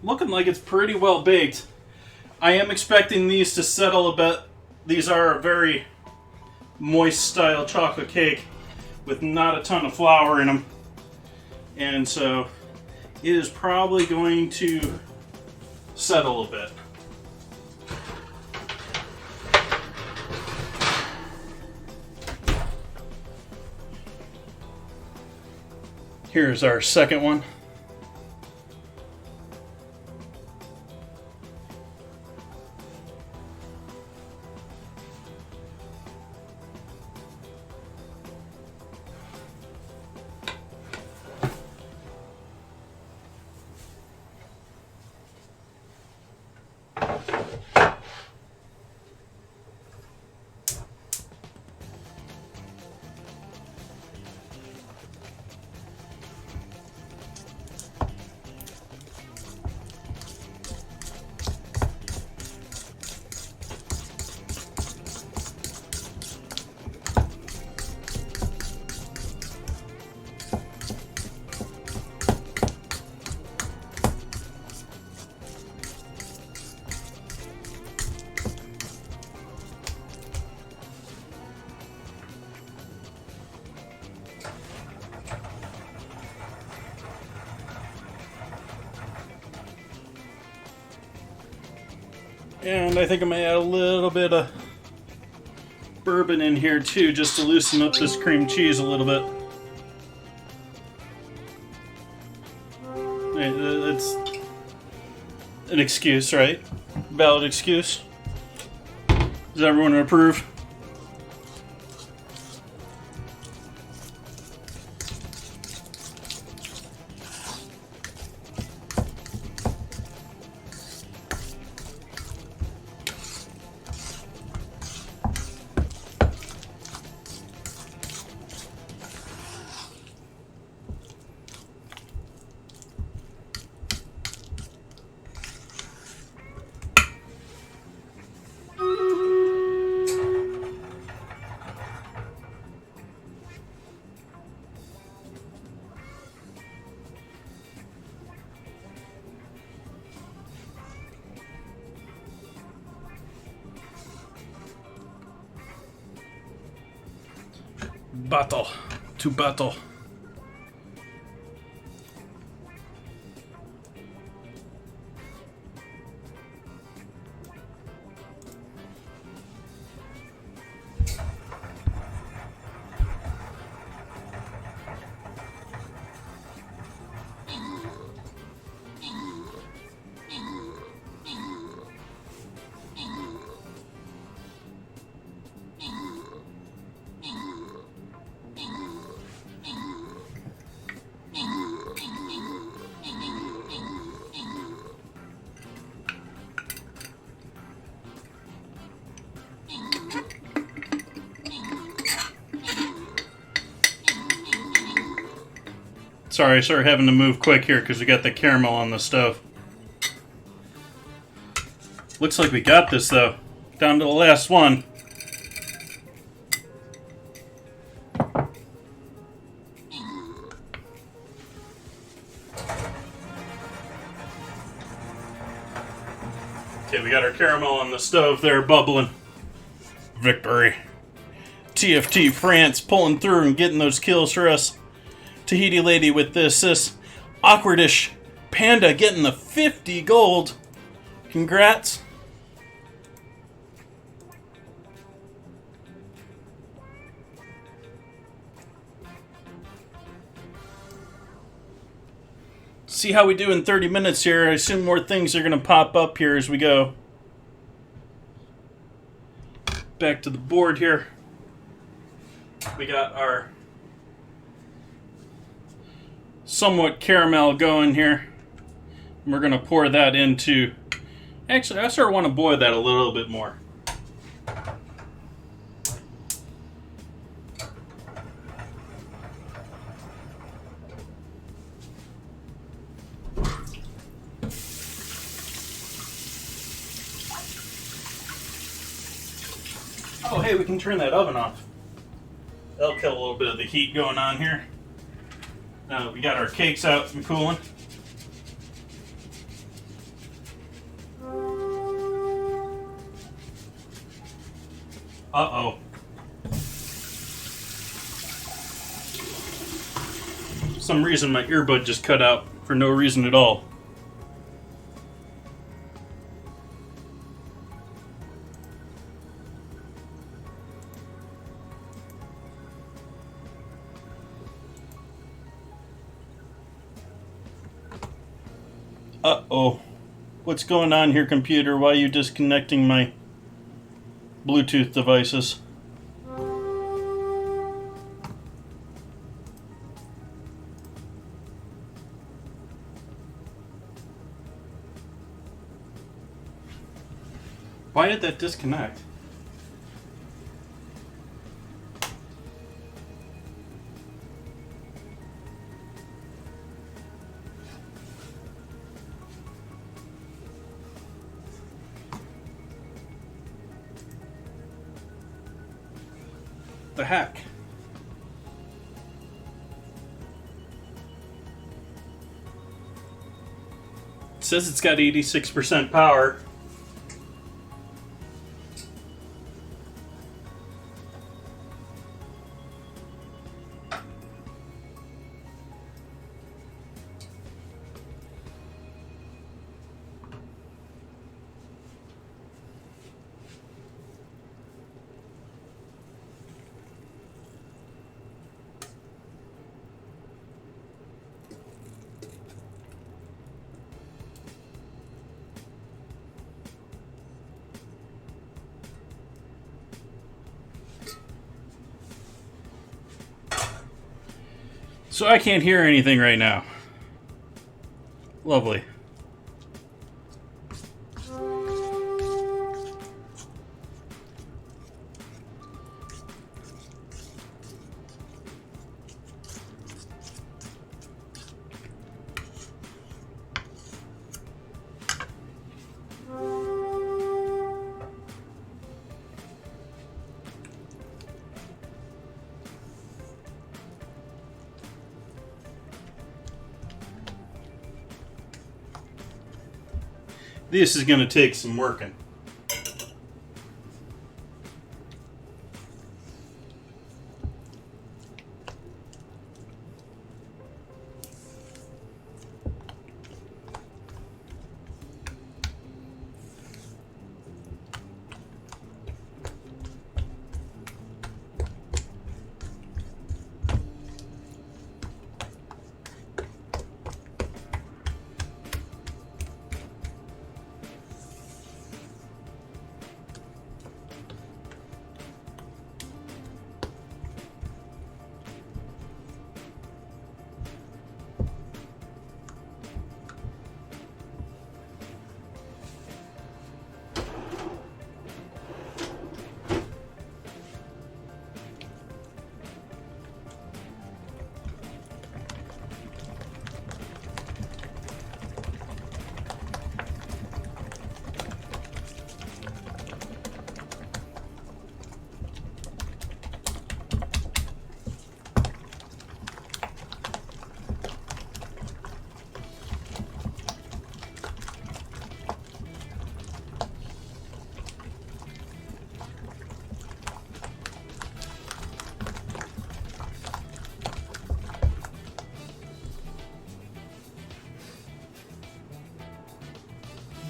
looking like it's pretty well baked. I am expecting these to settle a bit. These are a very moist style chocolate cake with not a ton of flour in them. And so it is probably going to settle a bit. Here's our second one. And I think I'm going to add a little bit of bourbon in here too, just to loosen up this cream cheese a little bit. That's an excuse, right? Valid excuse. Does everyone approve? Battle to battle. Sorry, I started having to move quick here because we got the caramel on the stove. Looks like we got this though. Down to the last one. Okay, we got our caramel on the stove there bubbling. Victory. TFT France pulling through and getting those kills for us. Tahiti lady with this awkwardish panda getting the 50 gold. Congrats. See how we do in 30 minutes here. I assume more things are going to pop up here as we go. Back to the board here. We got our somewhat caramel going here. We're going to pour that into... Actually, I sort of want to boil that a little bit more. Oh, hey, we can turn that oven off. That'll kill a little bit of the heat going on here. We got our cakes out and cooling. Uh-oh. For some reason my earbud just cut out for no reason at all. Uh-oh. What's going on here, computer? Why are you disconnecting my Bluetooth devices? Why did that disconnect? The heck? It says it's got 86% power. So I can't hear anything right now. Lovely. This is going to take some working.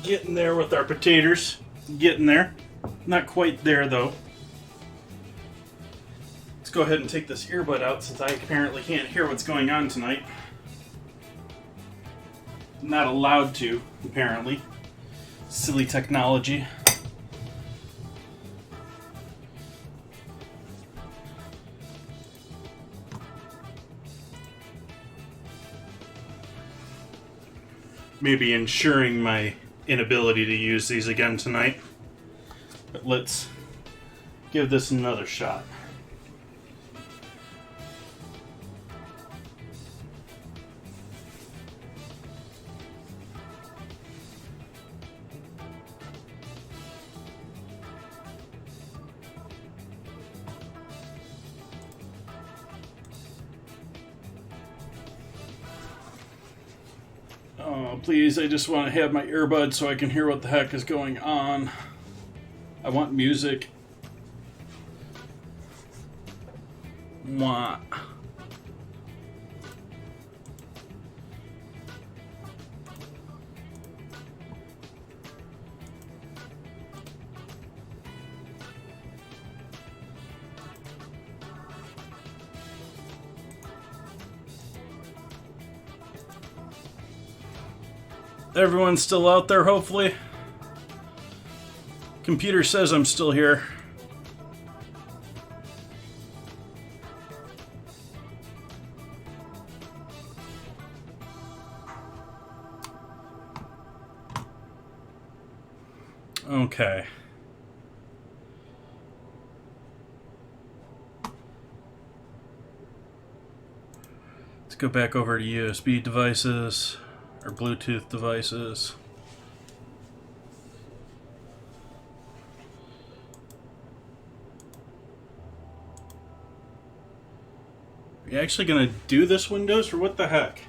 Getting there with our potatoes. Getting there. Not quite there though. Let's go ahead and take this earbud out since I apparently can't hear what's going on tonight. I'm not allowed to, apparently. Silly technology. Maybe ensuring my inability to use these again tonight. But let's give this another shot. Oh, please, I just want to have my earbuds so I can hear what the heck is going on. I want music. Mwah. Everyone's still out there, hopefully. Computer says I'm still here. Okay. Let's go back over to USB devices. Or Bluetooth devices. Are you actually going to do this, Windows, or what the heck?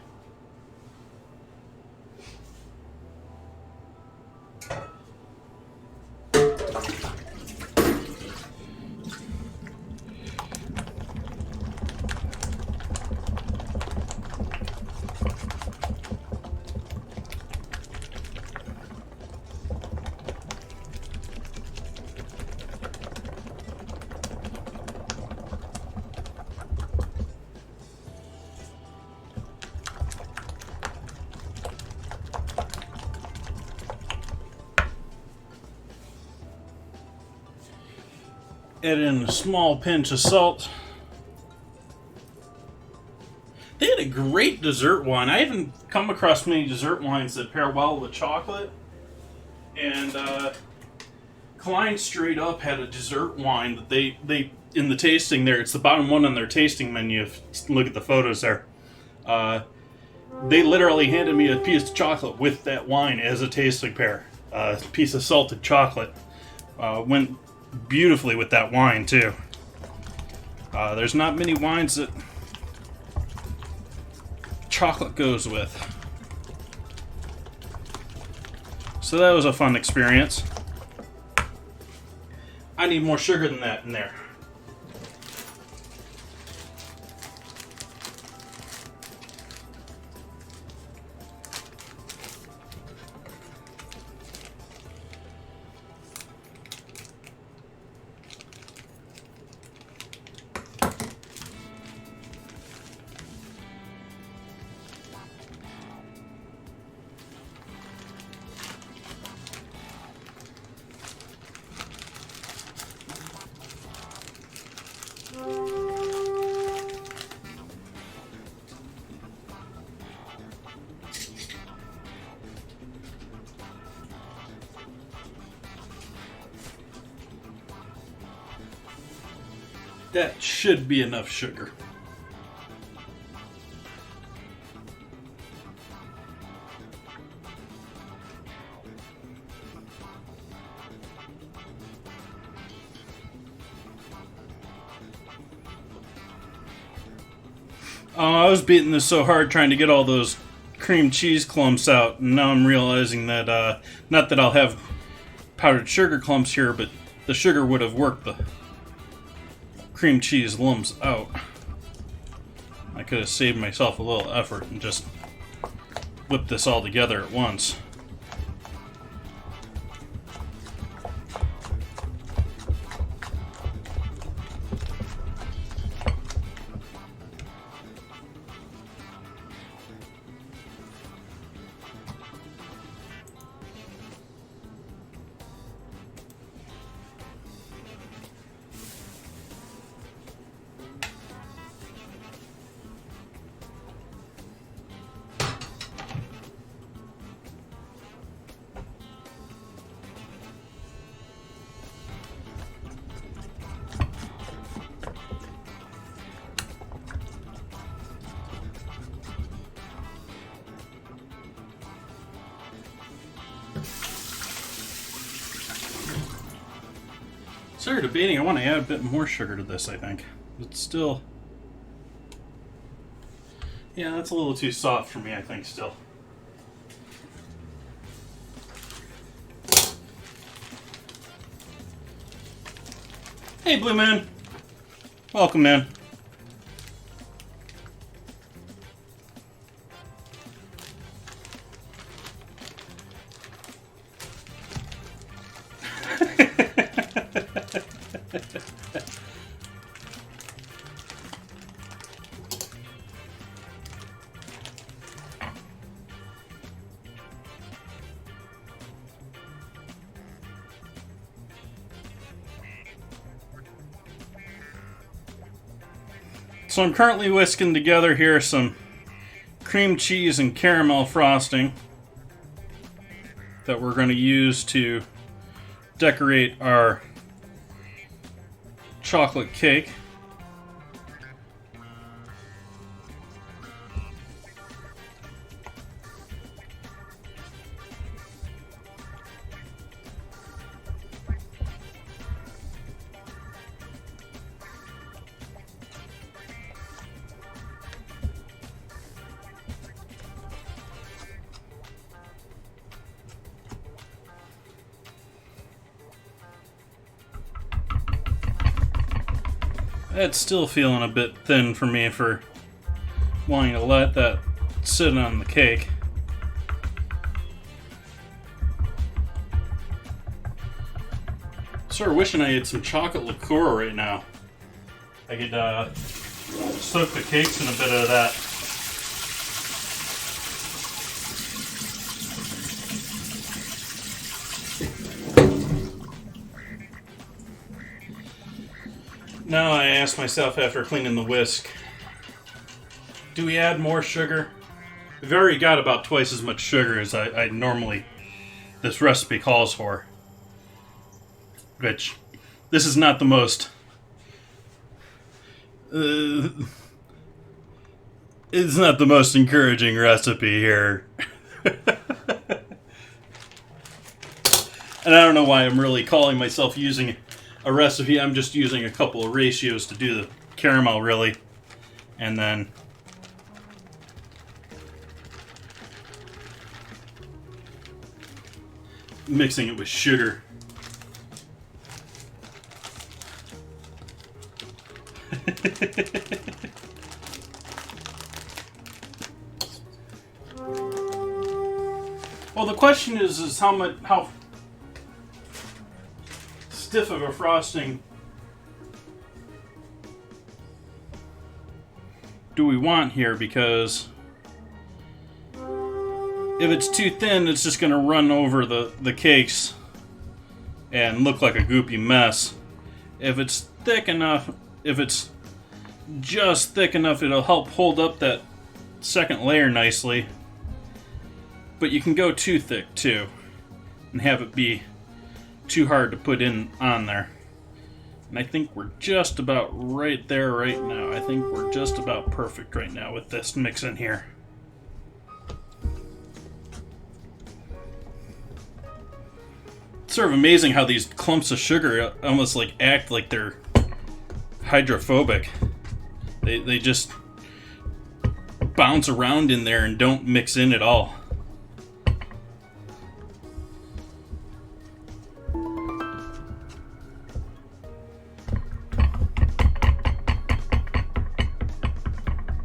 Add in a small pinch of salt. They great dessert wine. I haven't come across many dessert wines that pair well with chocolate. And Klein straight up had a dessert wine that they in the tasting there. It's the bottom one on their tasting menu. If you look at the photos there. They literally handed me a piece of chocolate with that wine as a tasting pair. A piece of salted chocolate. Went beautifully with that wine too. There's not many wines that chocolate goes with. So that was a fun experience. I need more sugar than that in there. That should be enough sugar. I was beating this so hard trying to get all those cream cheese clumps out, and now I'm realizing that, not that I'll have powdered sugar clumps here, but the sugar would have worked the cream cheese lumps out. I could have saved myself a little effort and just whipped this all together at once. Sorry, debating. I want to add a bit more sugar to this, I think. But still... yeah, that's a little too soft for me, I think, still. Hey, Blue Man. Welcome, man. So I'm currently whisking together here some cream cheese and caramel frosting that we're going to use to decorate our chocolate cake. That's still feeling a bit thin for me for wanting to let that sit on the cake. Sort of wishing I had some chocolate liqueur right now. I could soak the cakes in a bit of that. Now I ask myself after cleaning the whisk, Do we add more sugar? We've already got about twice as much sugar as I normally, this recipe calls for. Which, this is not the most... it's not the most encouraging recipe here. And I don't know why I'm really calling myself using a recipe. I'm just using a couple of ratios to do the caramel, really. And then mixing it with sugar. Well, the question is how stiff of a frosting do we want here, because if it's too thin, it's just going to run over the cakes and look like a goopy mess. If it's thick enough, if it's just thick enough, it'll help hold up that second layer nicely. But you can go too thick too and have it be too hard to put in on there. And I think we're just about right there right now. I think we're just about perfect right now with this mix in here. It's sort of amazing how these clumps of sugar almost like act like they're hydrophobic. They just bounce around in there and don't mix in at all.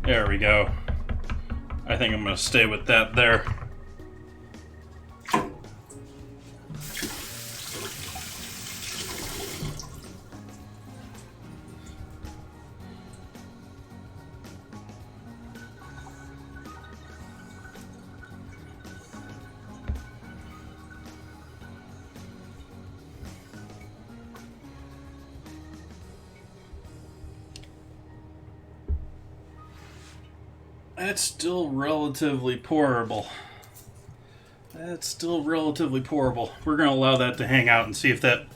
There we go. I think I'm going to stay with that there. That's still relatively pourable. That's still relatively pourable. We're going to allow that to hang out and see if that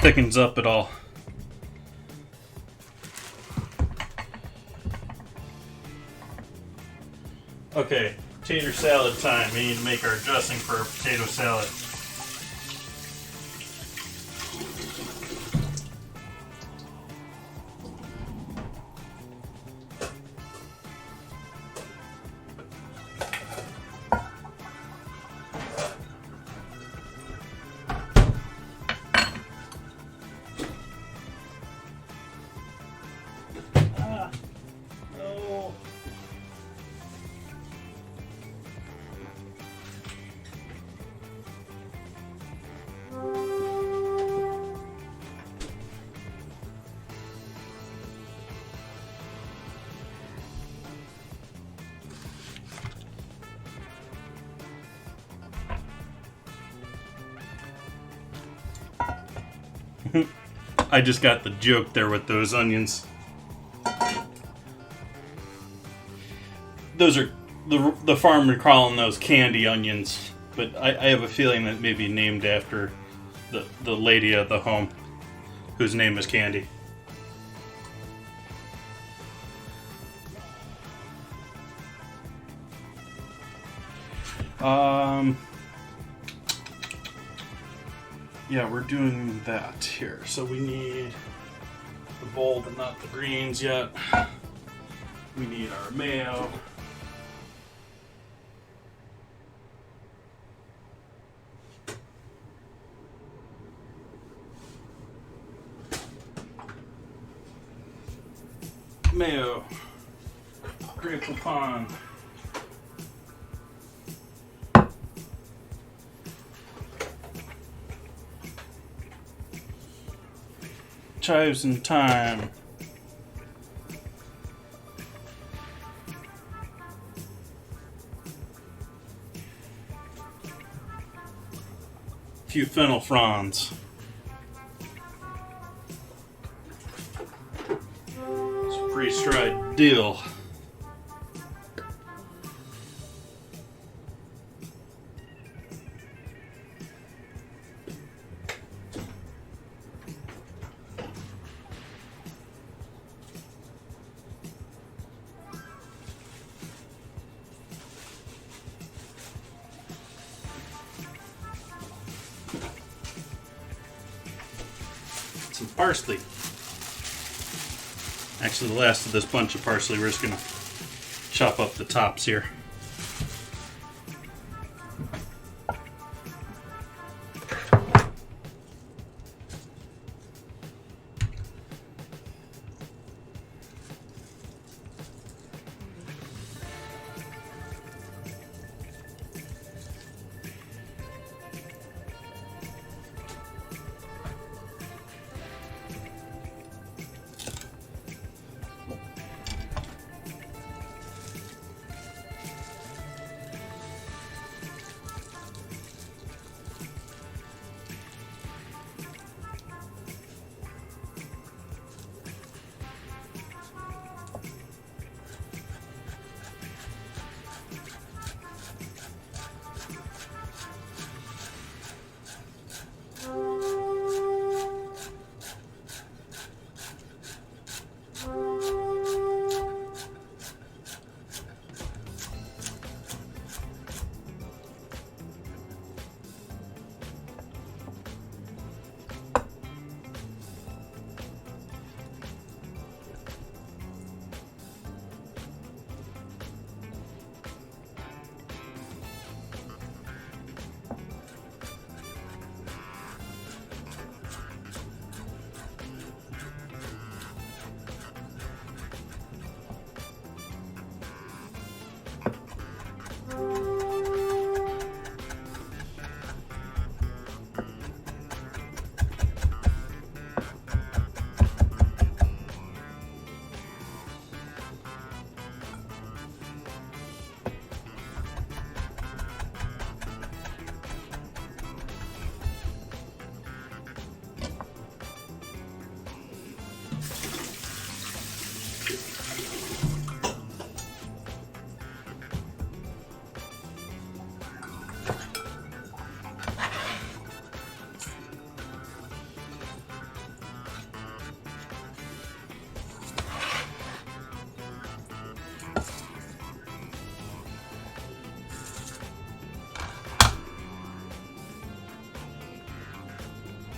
thickens up at all. Okay, tater salad time. We need to make our dressing for our potato salad. I just got the joke there with those onions. Those are the farmer calling those candy onions, but I have a feeling that may be named after the lady of the home, whose name is Candy. Yeah, we're doing that here. So we need the bowl, but not the greens yet. We need our mayo. Mayo. Grey Poupon. Chives and thyme. A few fennel fronds. Some freeze-dried dill. some parsley. Actually, the last of this bunch of parsley, we're just going to chop up the tops here.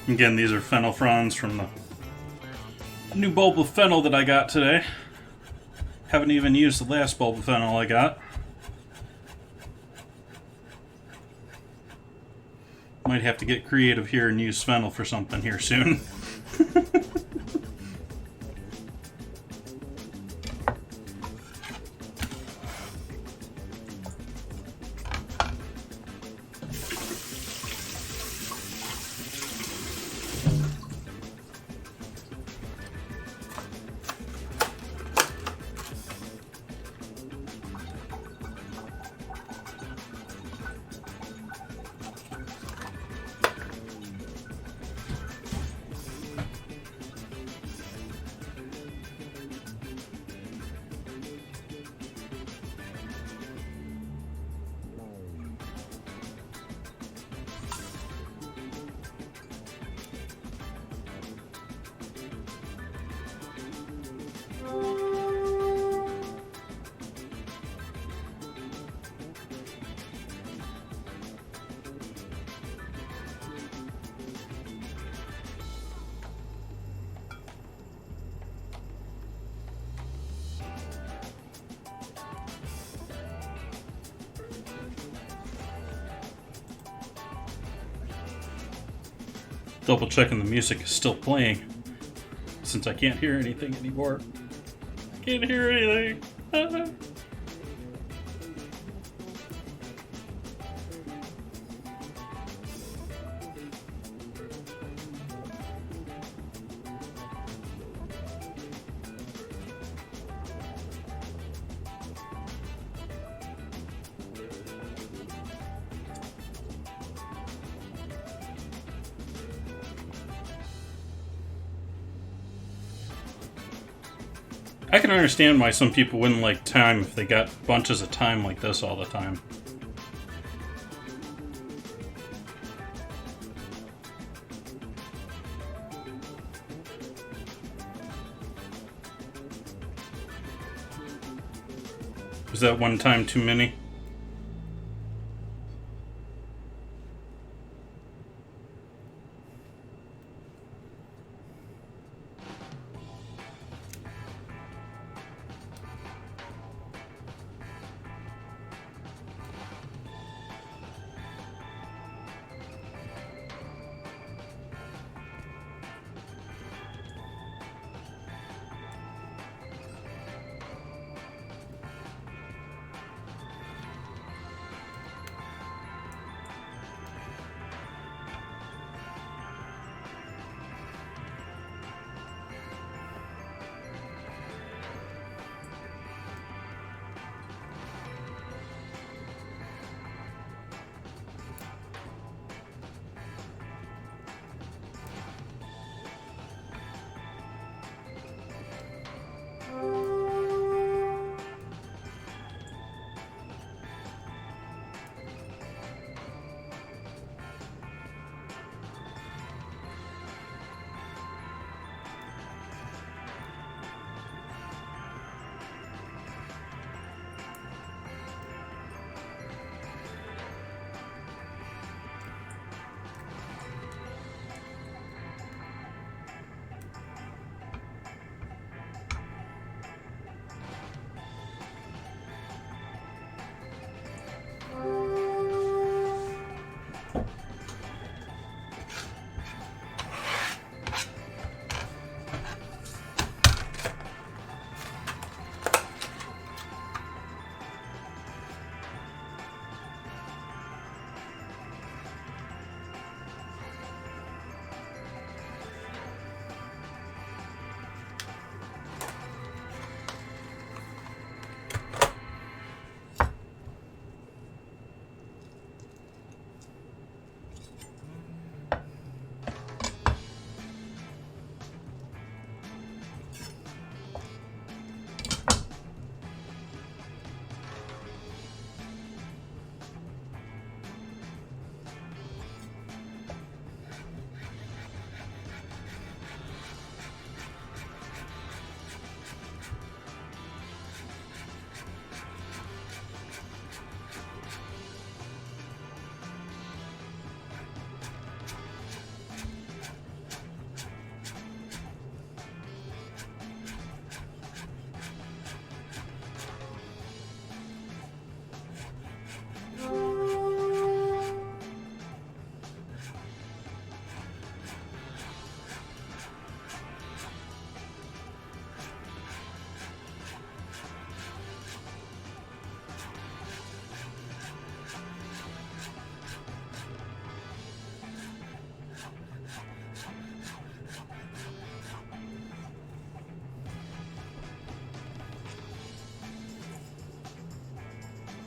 Again, these are fennel fronds from the new bulb of fennel that I got today. Haven't even used the last bulb of fennel I got. Might have to get creative here and use fennel for something here soon. Double checking the music is still playing, since I can't hear anything anymore. I can't hear anything. I can understand why some people wouldn't like thyme if they got bunches of thyme like this all the time. Was that one time too many?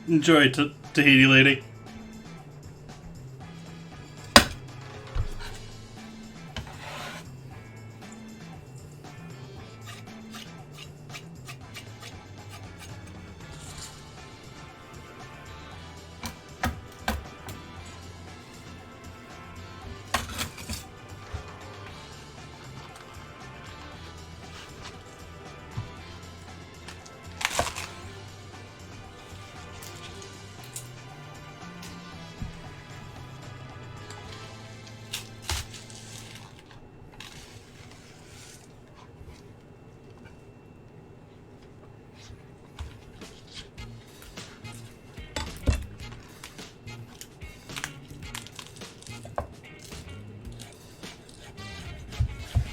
Enjoy, Tahiti lady.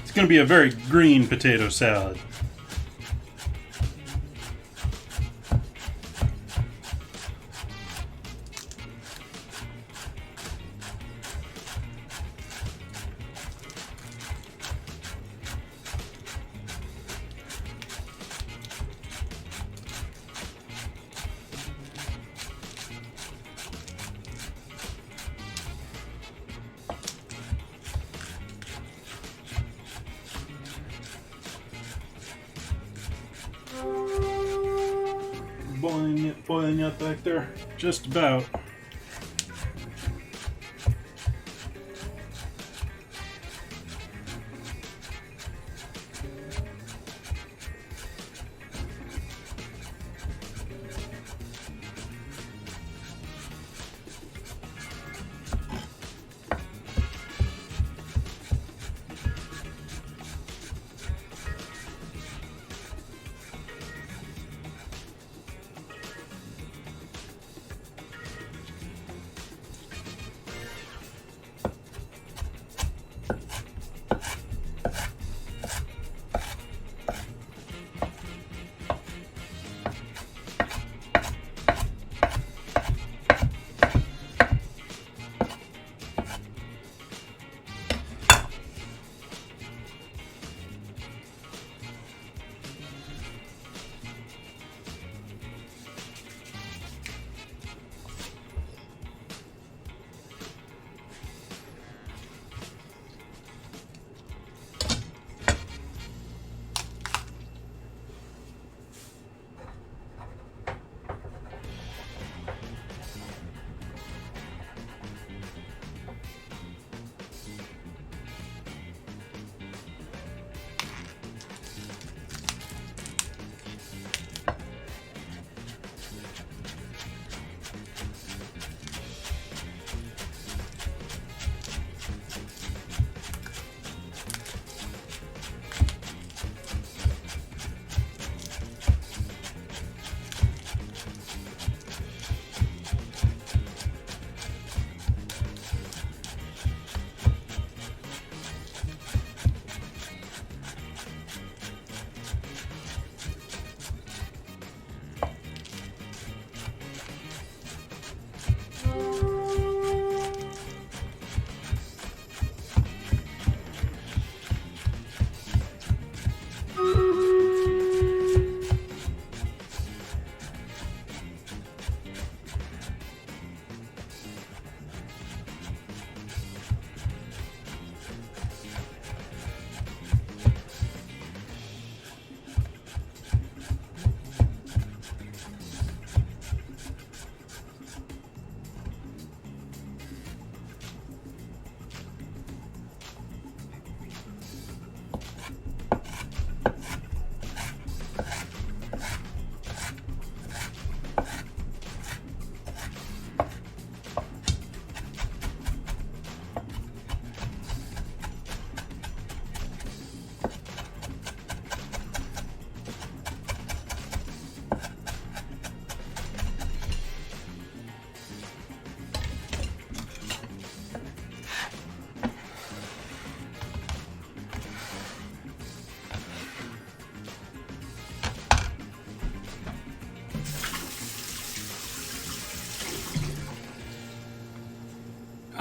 It's going to be a very green potato salad. Boiling up back there. Just about.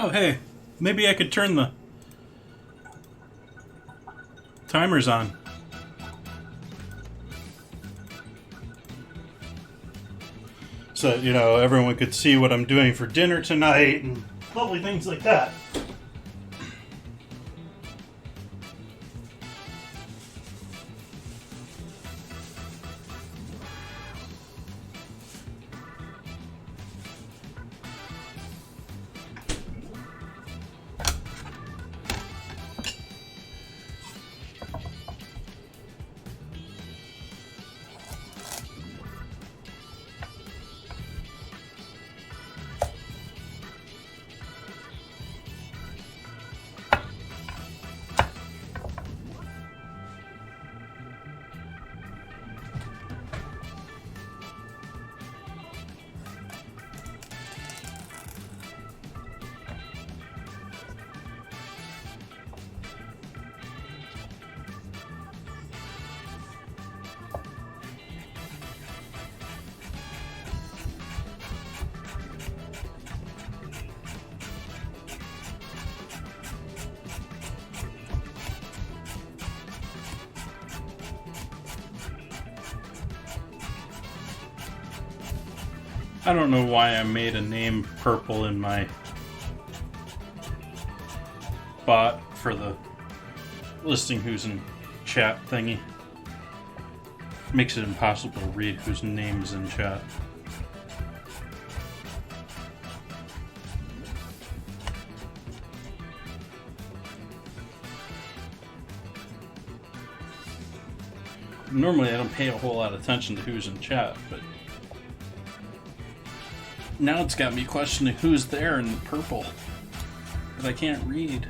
Oh, hey, maybe I could turn the timers on. So, you know, everyone could see what I'm doing for dinner tonight and lovely things like that. I don't know why I made a name purple in my bot for the listing who's in chat thingy. Makes it impossible to read whose name is in chat. Normally I don't pay a whole lot of attention to who's in chat, but now it's got me questioning who's there in the purple that I can't read.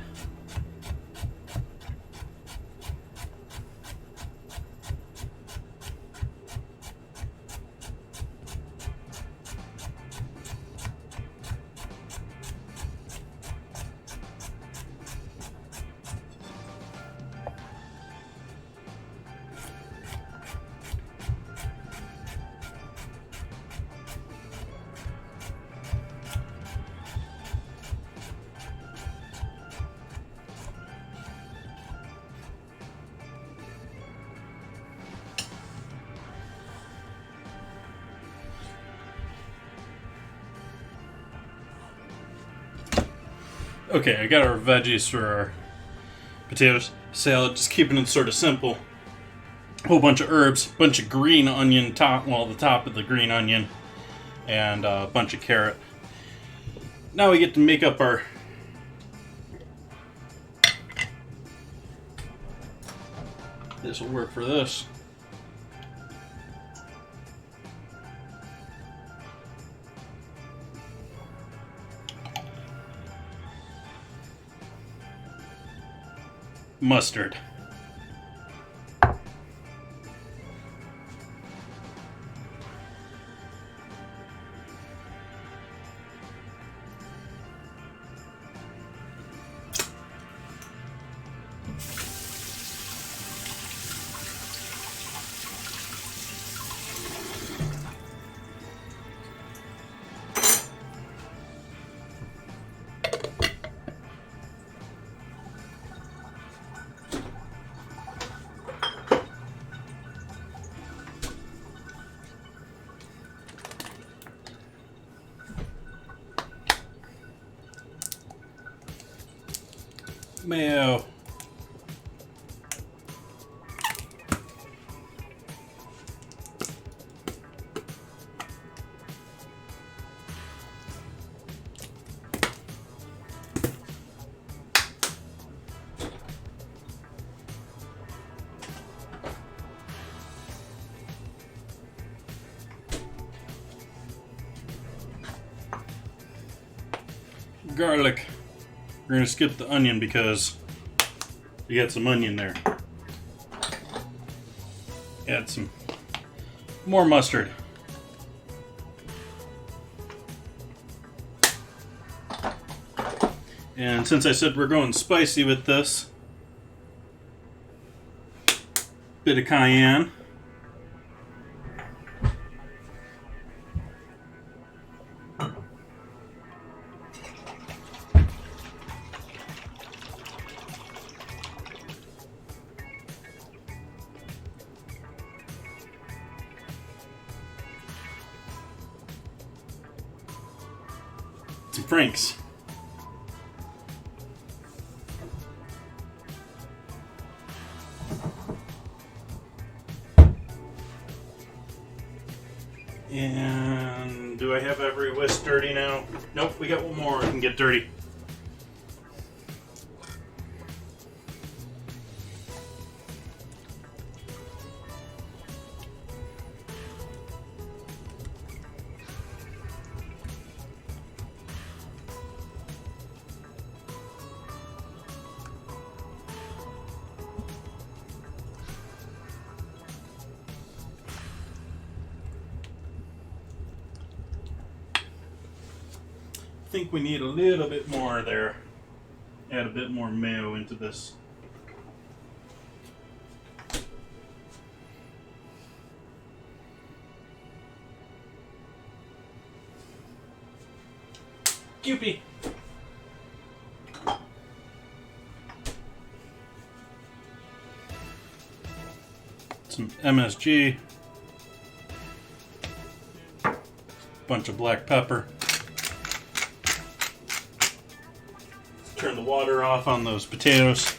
Okay, I got our veggies for our potatoes. Salad, just keeping it sort of simple. A whole bunch of herbs, bunch of green onion top, well, the top of the green onion, and a bunch of carrot. Now we get to make up our this will work for this. Mustard. Mayo. Garlic. We're going to skip the onion because you got some onion there. Add some more mustard. And since I said we're going spicy with this, bit of cayenne. Some Franks. And do I have every whisk dirty now? Nope, we got one more I can get dirty. I think we need a little bit more there. Add a bit more mayo into this. Kewpie. Some MSG. Bunch of black pepper. Turn the water off on those potatoes.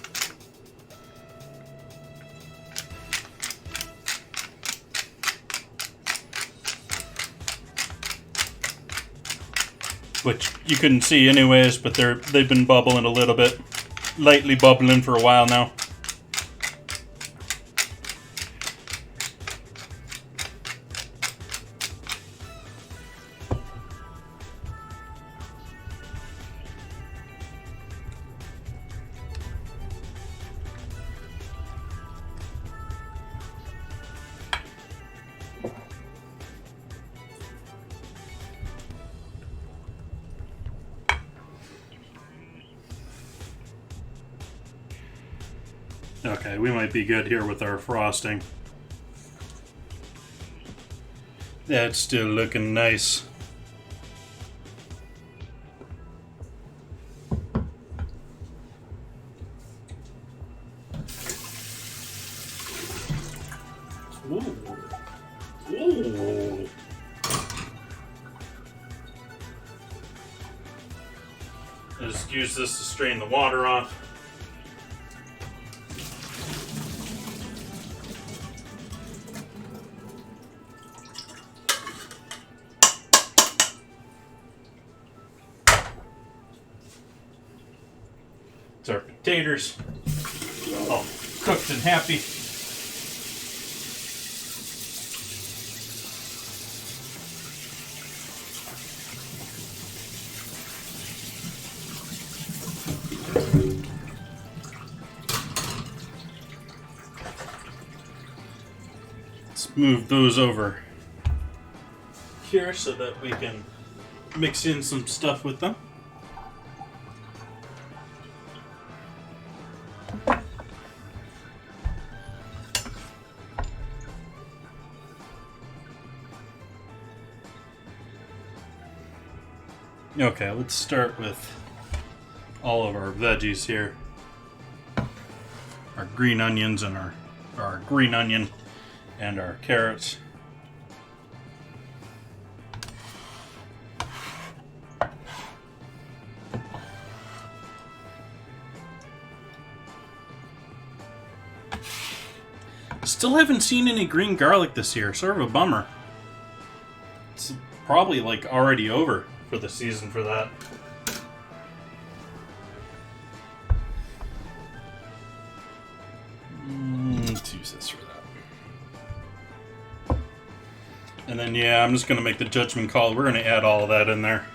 Which you couldn't see anyways, but they've been bubbling a little bit. Lightly bubbling for a while now. Okay, we might be good here with our frosting. That's still looking nice. Ooh. Ooh. I'll just use this to strain the water off. It's our potatoes, all cooked and happy. Let's move those over here so that we can mix in some stuff with them. Okay, let's start with all of our veggies here. Our green onions and our green onion and our carrots. Still haven't seen any green garlic this year. Sort of a bummer. It's probably like already over for the season for that. Let's use this for that. And then, yeah, I'm just going to make the judgment call. We're going to add all of that in there.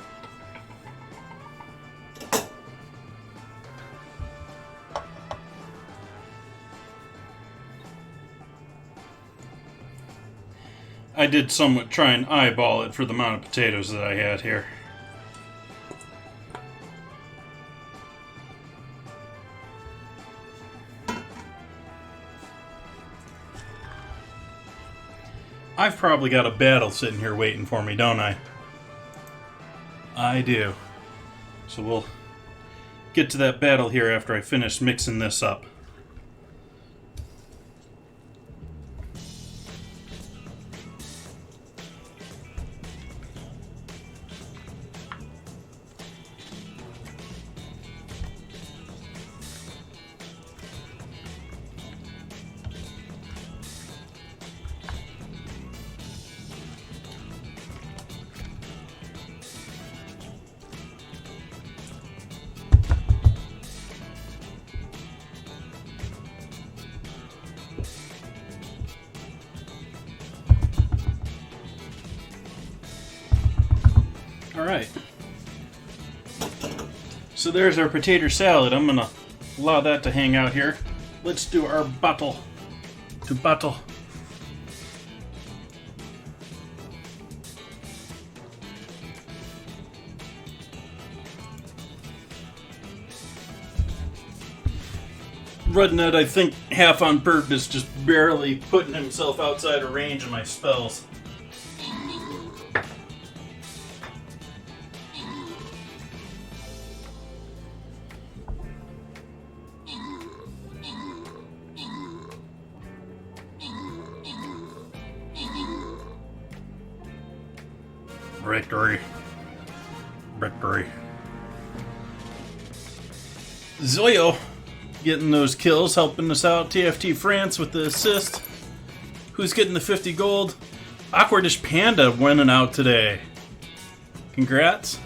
I did somewhat try and eyeball it for the amount of potatoes that I had here. I've probably got a battle sitting here waiting for me, don't I? I do. So we'll get to that battle here after I finish mixing this up. Alright. So there's our potato salad. I'm gonna allow that to hang out here. Let's do our battle. To battle. Rudnut, I think, half on purpose, just barely putting himself outside of range of my spells. Victory. Victory. Zoyo getting those kills, helping us out. TFT France with the assist. Who's getting the 50 gold? Awkwardish Panda winning out today. Congrats.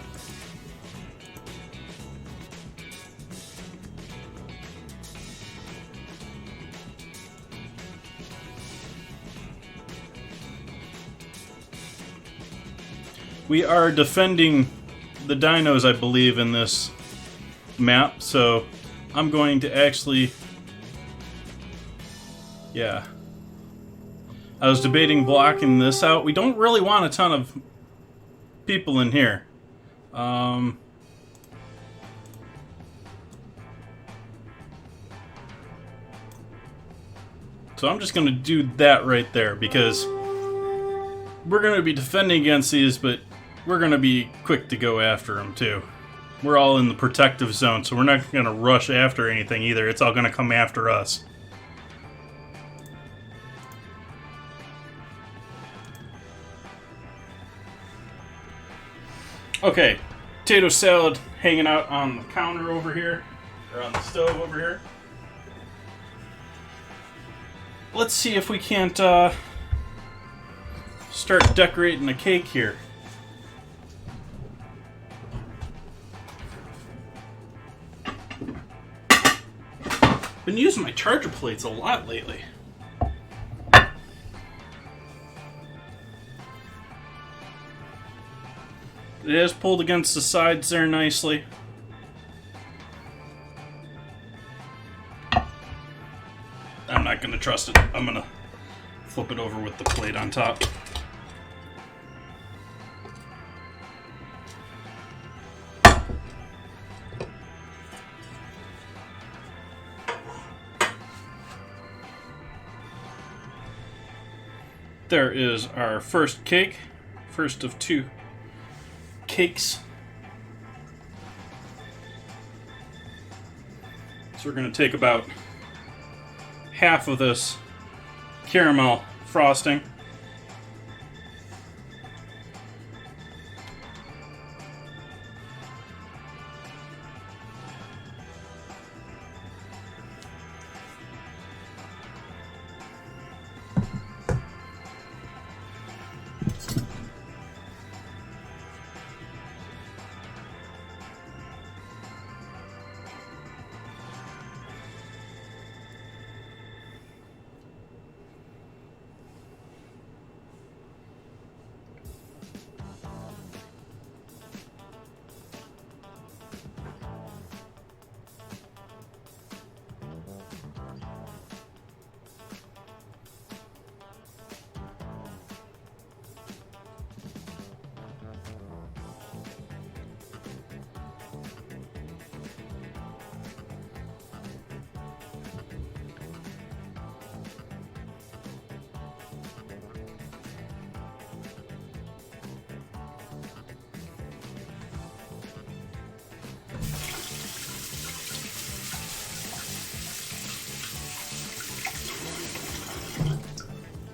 We are defending the dinos, I believe, in this map, so I'm going to actually... Yeah. I was debating blocking this out. We don't really want a ton of people in here. So I'm just going to do that right there, because we're going to be defending against these, but we're going to be quick to go after them, too. We're all in the protective zone, so we're not going to rush after anything either. It's all going to come after us. Okay, potato salad hanging out on the counter over here, or on the stove over here. Let's see if we can't start decorating a cake here. Been using my charger plates a lot lately. It has pulled against the sides there nicely. I'm not going to trust it. I'm going to flip it over with the plate on top. There is our first cake, first of 2 cakes. So we're going to take about half of this caramel frosting.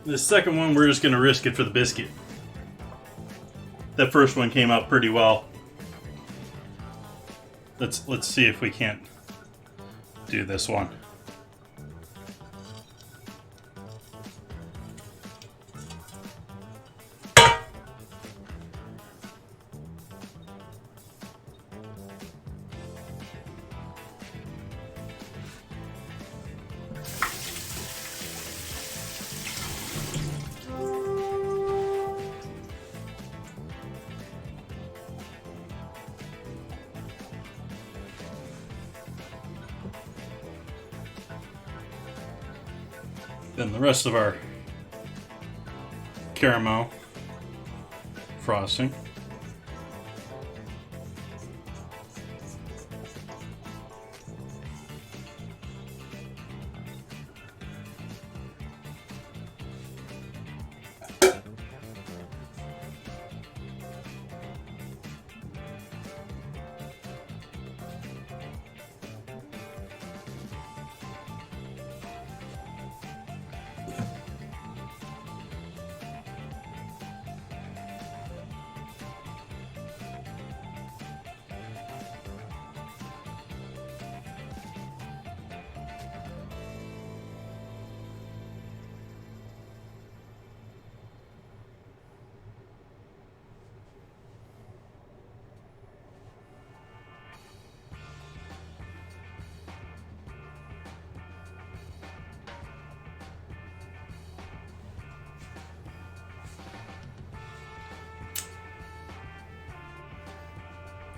The second one, we're just going to risk it for the biscuit. That first one came out pretty well. Let's see if we can't do this one. Then the rest of our caramel frosting.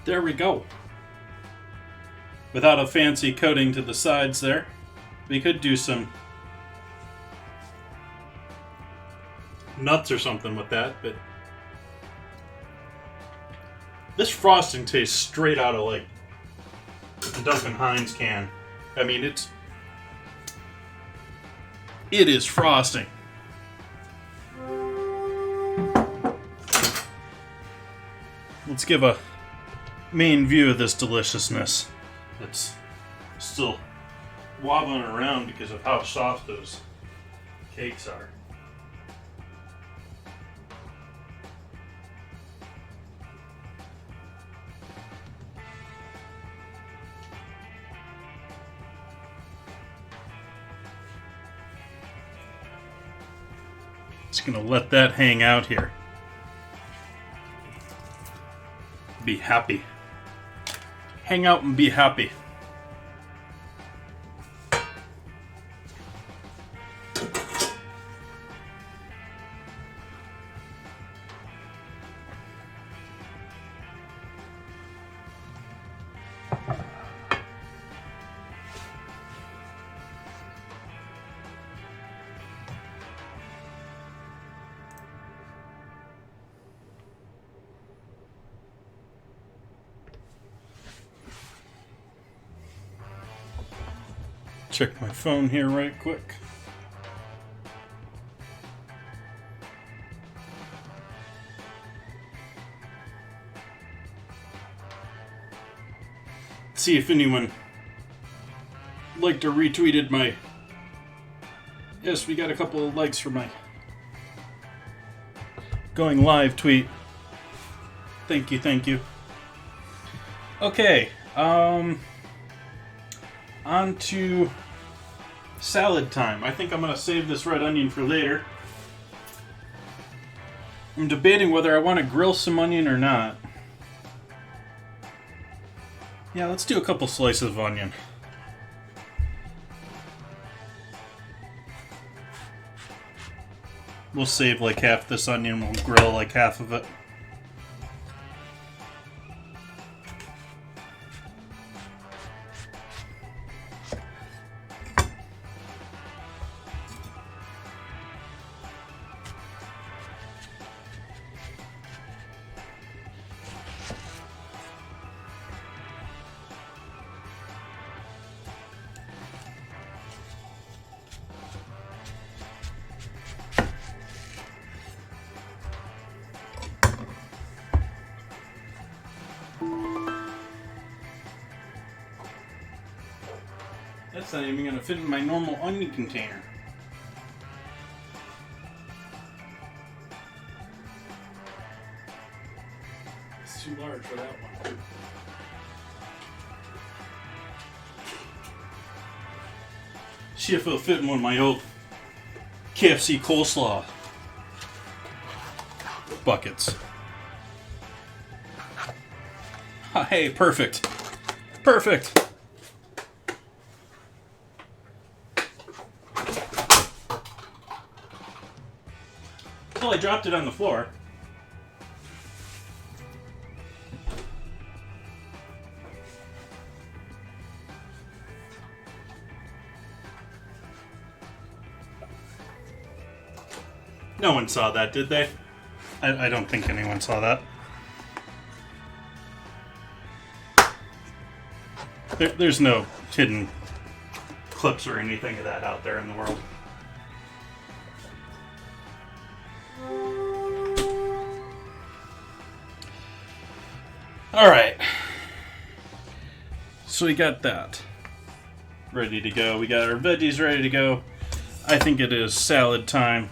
There we go. Without a fancy coating to the sides there, we could do some nuts or something with that, but this frosting tastes straight out of like a Duncan Hines can. I mean, it is frosting. Let's give a main view of this deliciousness. It's still wobbling around because of how soft those cakes are. Just gonna let that hang out here. Be happy. Hang out and be happy. Check my phone here right quick. See if anyone liked or retweeted my... Yes, we got a couple of likes for my going live tweet. Thank you, thank you. Okay, on to salad time. I think I'm going to save this red onion for later. I'm debating whether I want to grill some onion or not. Yeah, let's do a couple slices of onion. We'll save like half this onion, we'll grill like half of it. That's not even going to fit in my normal onion container. too large for that one, too. See if it'll fit in one of my old KFC coleslaw buckets. Oh, hey, perfect. Perfect. Well, I dropped it on the floor. No one saw that, did they? I don't think anyone saw that. There's no hidden clips or anything of that out there in the world. Alright. So we got that ready to go. We got our veggies ready to go. I think it is salad time.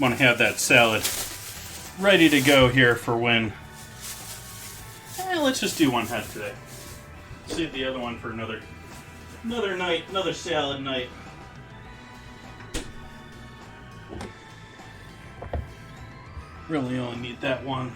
Want to have that salad ready to go here for when... let's just do one head today. Save the other one for another night, another salad night. Really only need that one.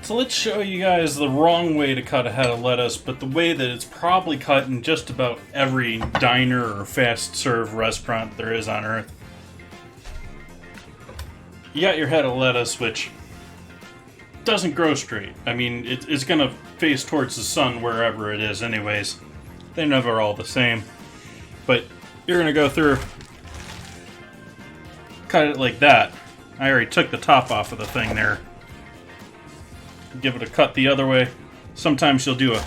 So let's show you guys the wrong way to cut a head of lettuce, but the way that it's probably cut in just about every diner or fast serve restaurant there is on Earth. You got your head of lettuce, which doesn't grow straight. I mean, it's going to face towards the sun wherever it is anyways. They're never all the same. But you're going to go through, cut it like that. I already took the top off of the thing there. Give it a cut the other way. Sometimes you'll do a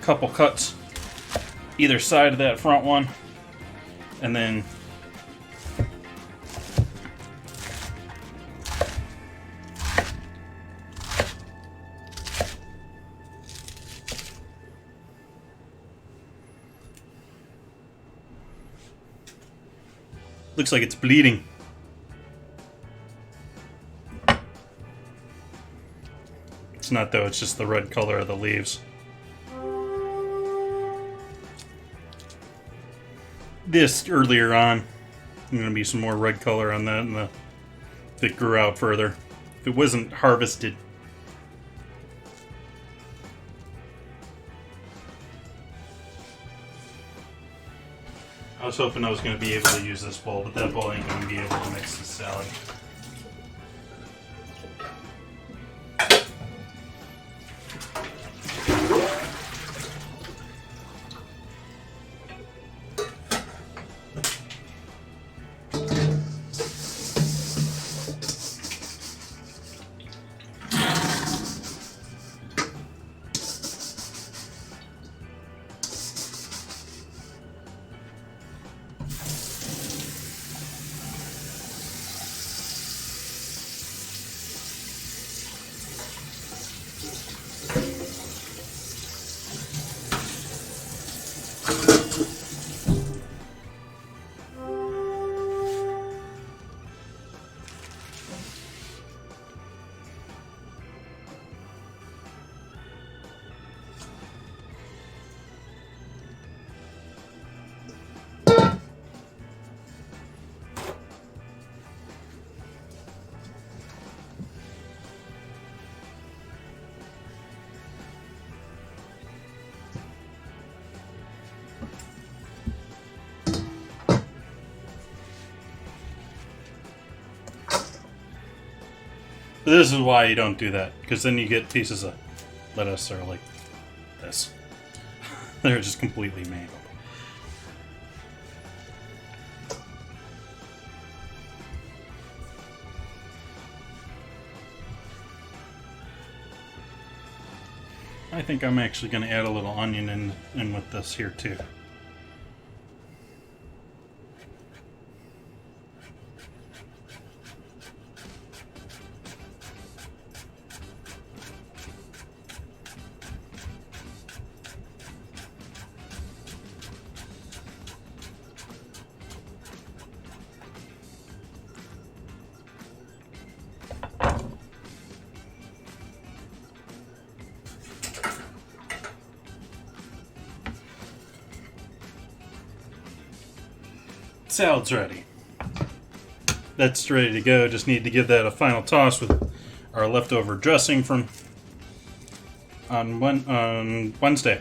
couple cuts either side of that front one, and then looks like it's bleeding. It's not though, it's just the red color of the leaves. This earlier on, there's going to be some more red color on that in the if it grew out further. If it wasn't harvested. I was hoping I was going to be able to use this bowl, but that bowl ain't going to be able to mix the salad. This is why you don't do that, because then you get pieces of lettuce that are like this. They're just completely mangled. I think I'm actually going to add a little onion in with this here too. Salad's ready. That's ready to go. Just need to give that a final toss with our leftover dressing from on Wednesday.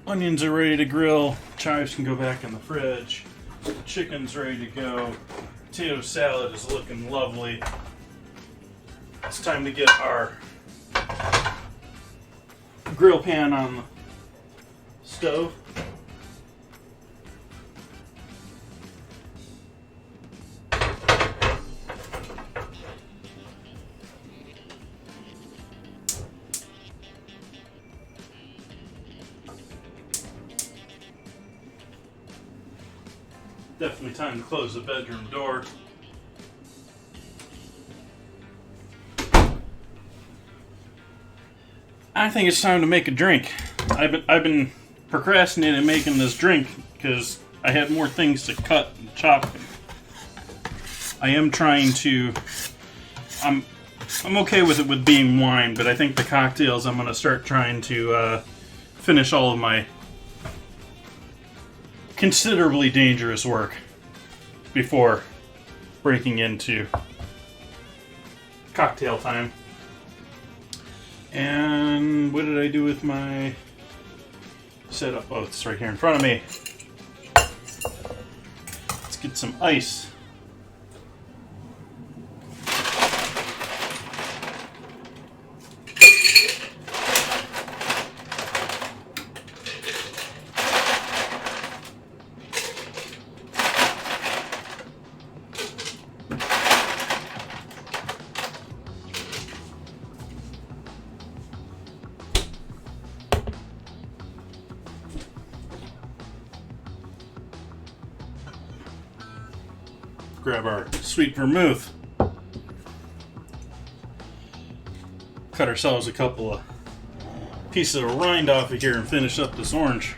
Onions are ready to grill. Chives can go back in the fridge. Chicken's ready to go. Potato salad is looking lovely. It's time to get our grill pan on the stove. Definitely time to close the bedroom door. I think it's time to make a drink. I've been procrastinating making this drink because I had more things to cut and chop. I am trying to. I'm okay with it with being wine, but I think the cocktails I'm going to start trying to finish all of my considerably dangerous work before breaking into cocktail time. And what did I do with my setup? Oh, it's right here in front of me. Let's get some ice. Grab our sweet vermouth. Cut ourselves a couple of pieces of rind off of here and finish up this orange.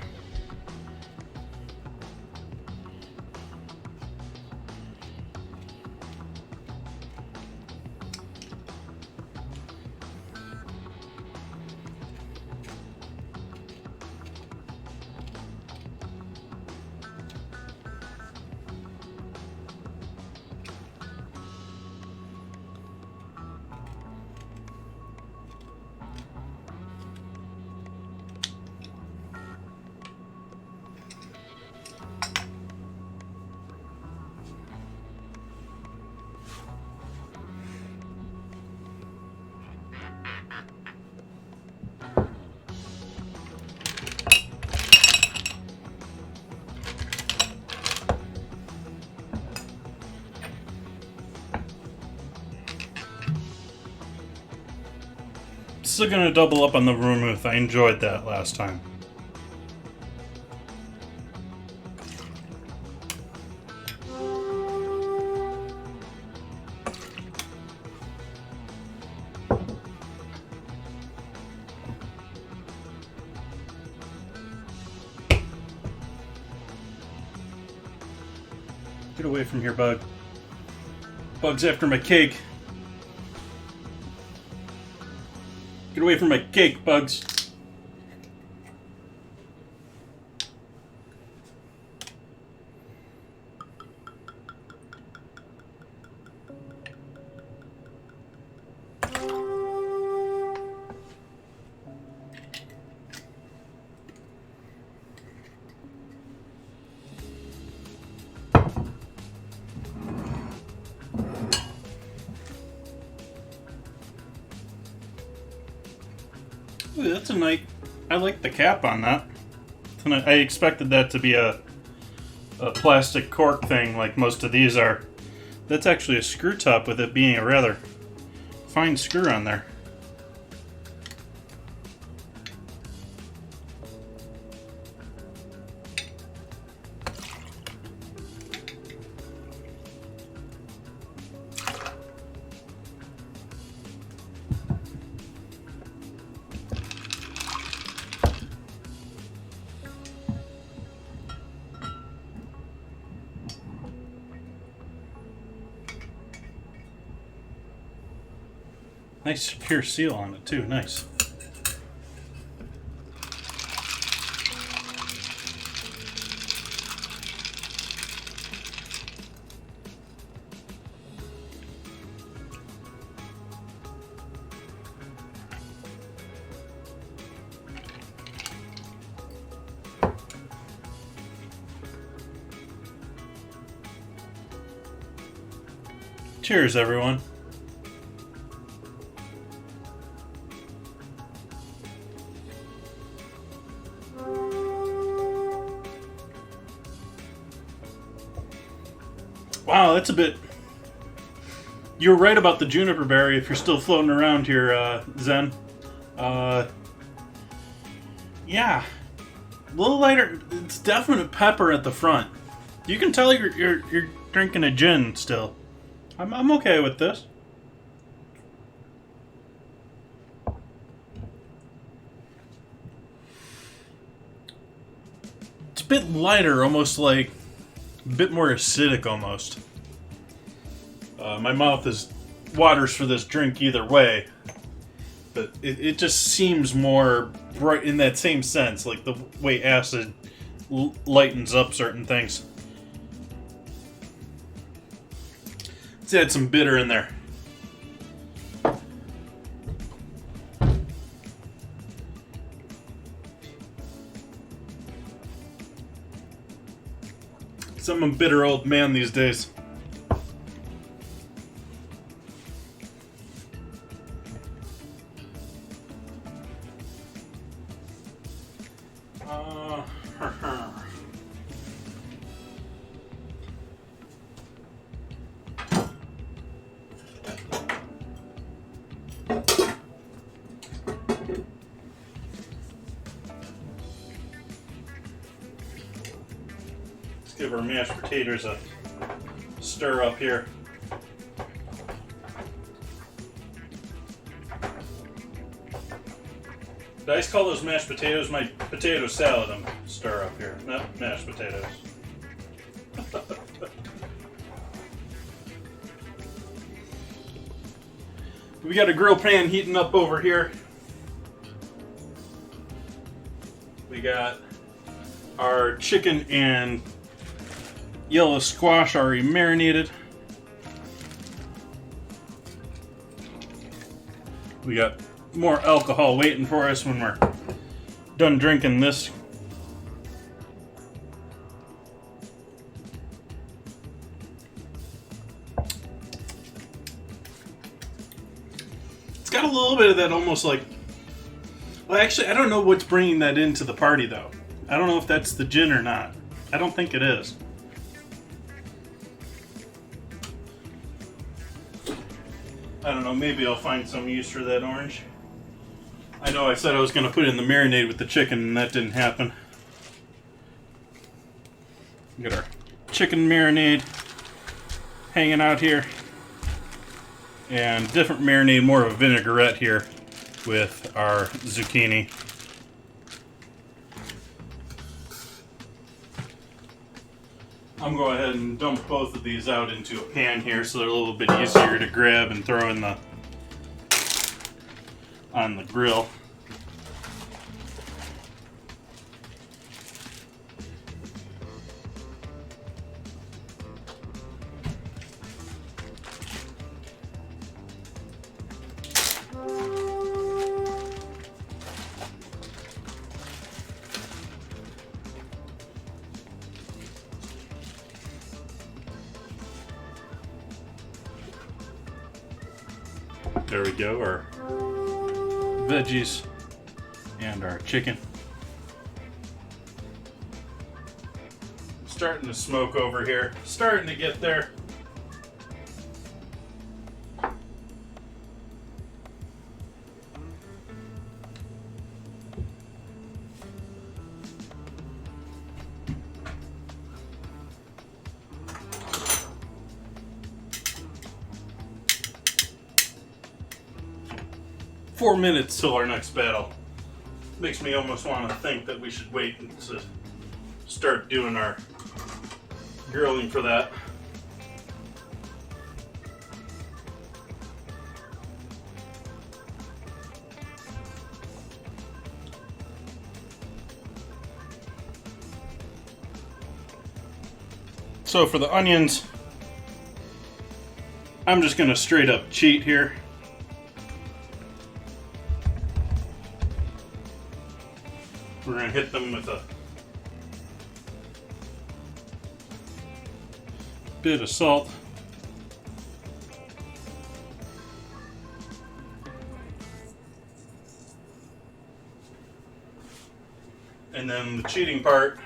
still gonna double up on the vermouth. I enjoyed that last time. Get away from here, Bug. Bug's after my cake. Get away from my cake, Bugs. Ooh, that's a nice. I like the cap on that. I expected that to be a plastic cork thing like most of these are. That's actually a screw top with it being a rather fine screw on there. Nice secure seal on it too, nice. Cheers, everyone. Wow, that's a bit... You're right about the juniper berry if you're still floating around here, Zen. Yeah. A little lighter. It's definite pepper at the front. You can tell you're drinking a gin still. I'm okay with this. It's a bit lighter, almost like a bit more acidic almost. My mouth is waters for this drink either way, but it just seems more bright in that same sense, like the way acid lightens up certain things. Let's add some bitter in there. I'm a bitter old man these days. Give our mashed potatoes a stir up here. Did I just call those mashed potatoes my potato salad? I'm stir up here, not mashed potatoes. We got a grill pan heating up over here. We got our chicken and yellow squash already marinated. We got more alcohol waiting for us when we're done drinking this. It's got a little bit of that almost like... Well, actually, I don't know what's bringing that into the party, though. I don't know if that's the gin or not. I don't think it is. I don't know, maybe I'll find some use for that orange. I know I said I was going to put in the marinade with the chicken, and that didn't happen. We got our chicken marinade hanging out here. And different marinade, more of a vinaigrette here with our zucchini. I'm going ahead and dump both of these out into a pan here so they're a little bit easier to grab and throw in on the grill. There we go, our veggies and our chicken. Starting to smoke over here, starting to get there. Four minutes till our next battle. Makes me almost want to think that we should wait to start doing our grilling for that. So for the onions, I'm just going to straight up cheat here. We're going to hit them with a bit of salt. And then the cheating part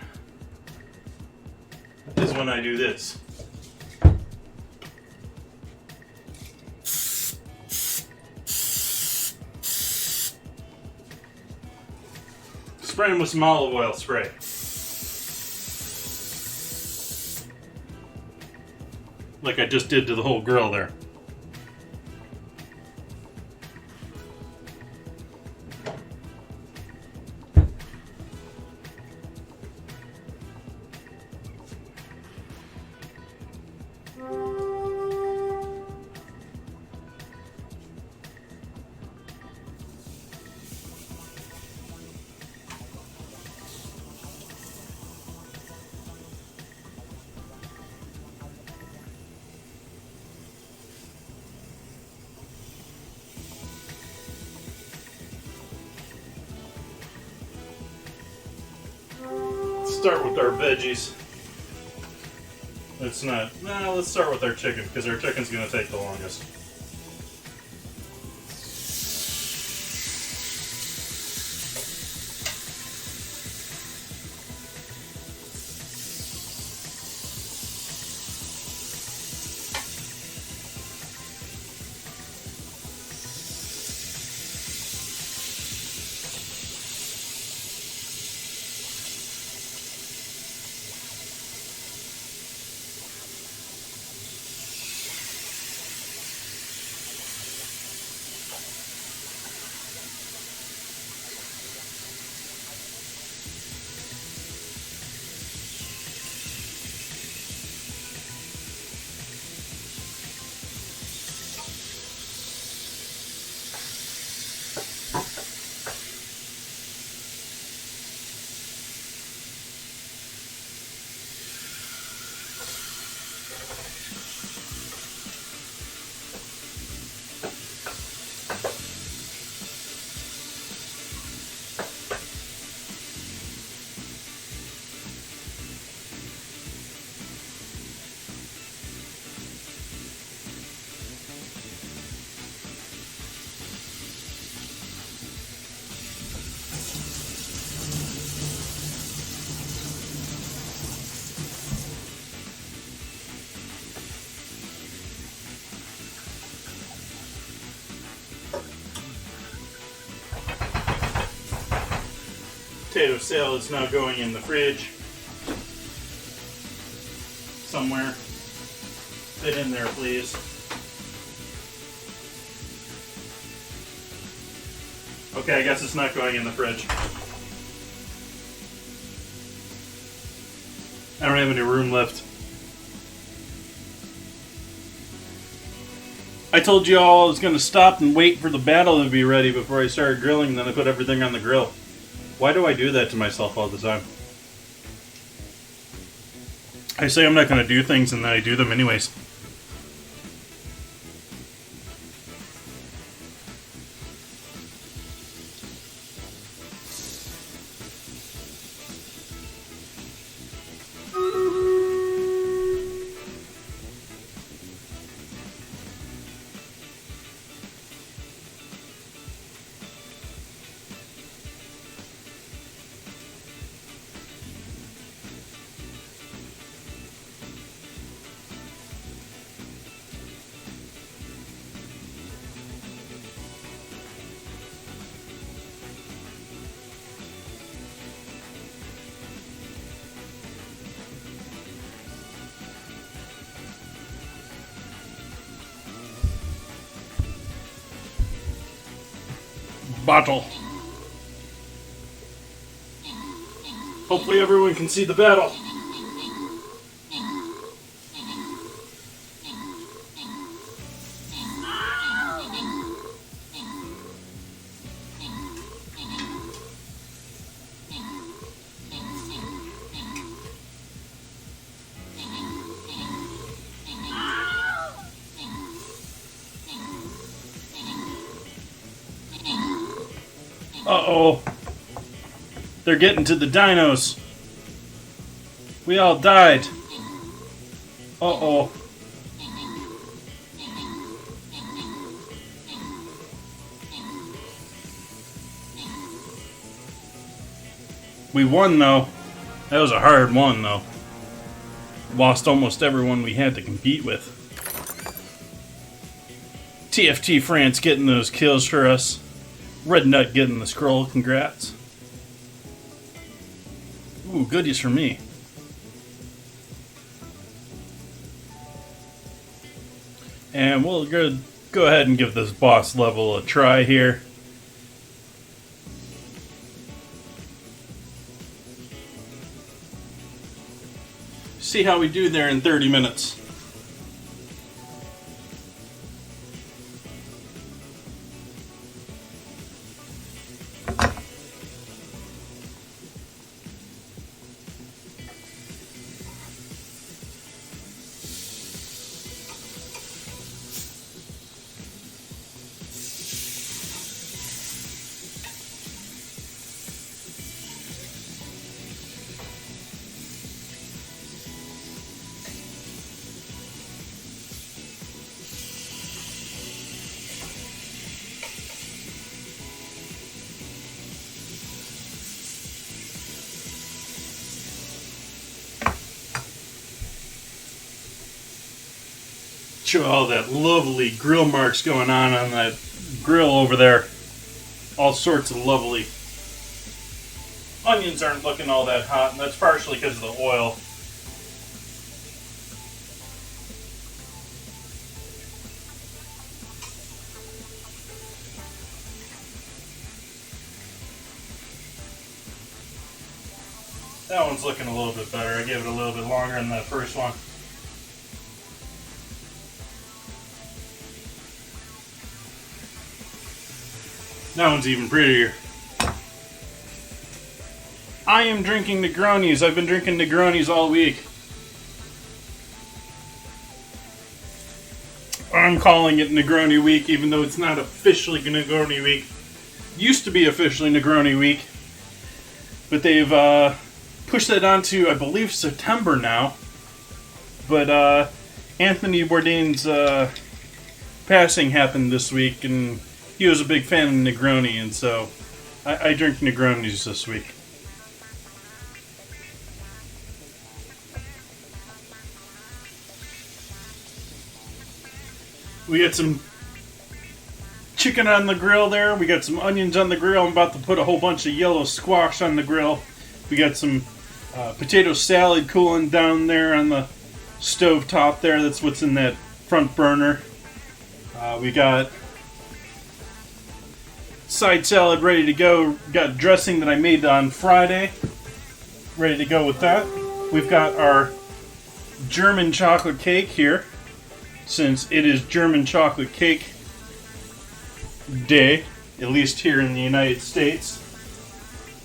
is when I do this. Spray them with some olive oil spray. Like I just did to the whole grill there. Start with our veggies. Let's start with our chicken because our chicken's going to take the longest. potato salad's now going in the fridge. Somewhere. Fit in there, please. Okay, I guess it's not going in the fridge. I don't have any room left. I told you all I was going to stop and wait for the battle to be ready before I started grilling, then I put everything on the grill. Why do I do that to myself all the time? I say I'm not going to do things and then I do them anyways. Battle. Hopefully everyone can see the battle. Uh-oh. They're getting to the dinos. We all died. Uh-oh. We won, though. That was a hard one, though. Lost almost everyone we had to compete with. TFT France getting those kills for us. Red Nut getting the scroll, congrats. Ooh, goodies for me. And we'll go ahead and give this boss level a try here. See how we do there in 30 minutes. Show all that lovely grill marks going on that grill over there. All sorts of lovely. Onions aren't looking all that hot, and that's partially because of the oil. That one's looking a little bit better. I gave it a little bit longer than that first one. That one's even prettier. I am drinking Negronis. I've been drinking Negronis all week. I'm calling it Negroni Week, even though it's not officially Negroni Week. Used to be officially Negroni Week, but they've pushed that on to, I believe, September now. But Anthony Bourdain's passing happened this week, and he was a big fan of Negroni, and so I drink Negronis this week. We got some chicken on the grill there. We got some onions on the grill. I'm about to put a whole bunch of yellow squash on the grill. We got some potato salad cooling down there on the stove top there. That's what's in that front burner. We got side salad ready to go. Got dressing that I made on Friday ready to go with that. We've got our German chocolate cake here, since it is German chocolate cake day, at least here in the United States.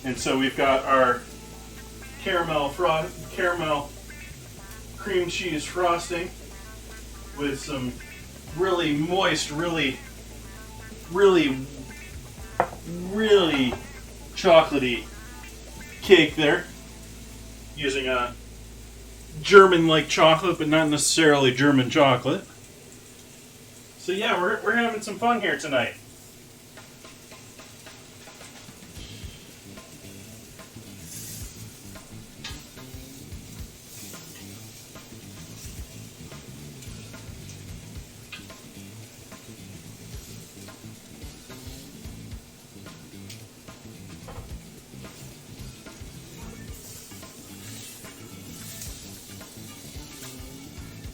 And so we've got our caramel cream cheese frosting with some really moist, really chocolatey cake there, using a German-like chocolate, but not necessarily German chocolate. So yeah, we're having some fun here tonight.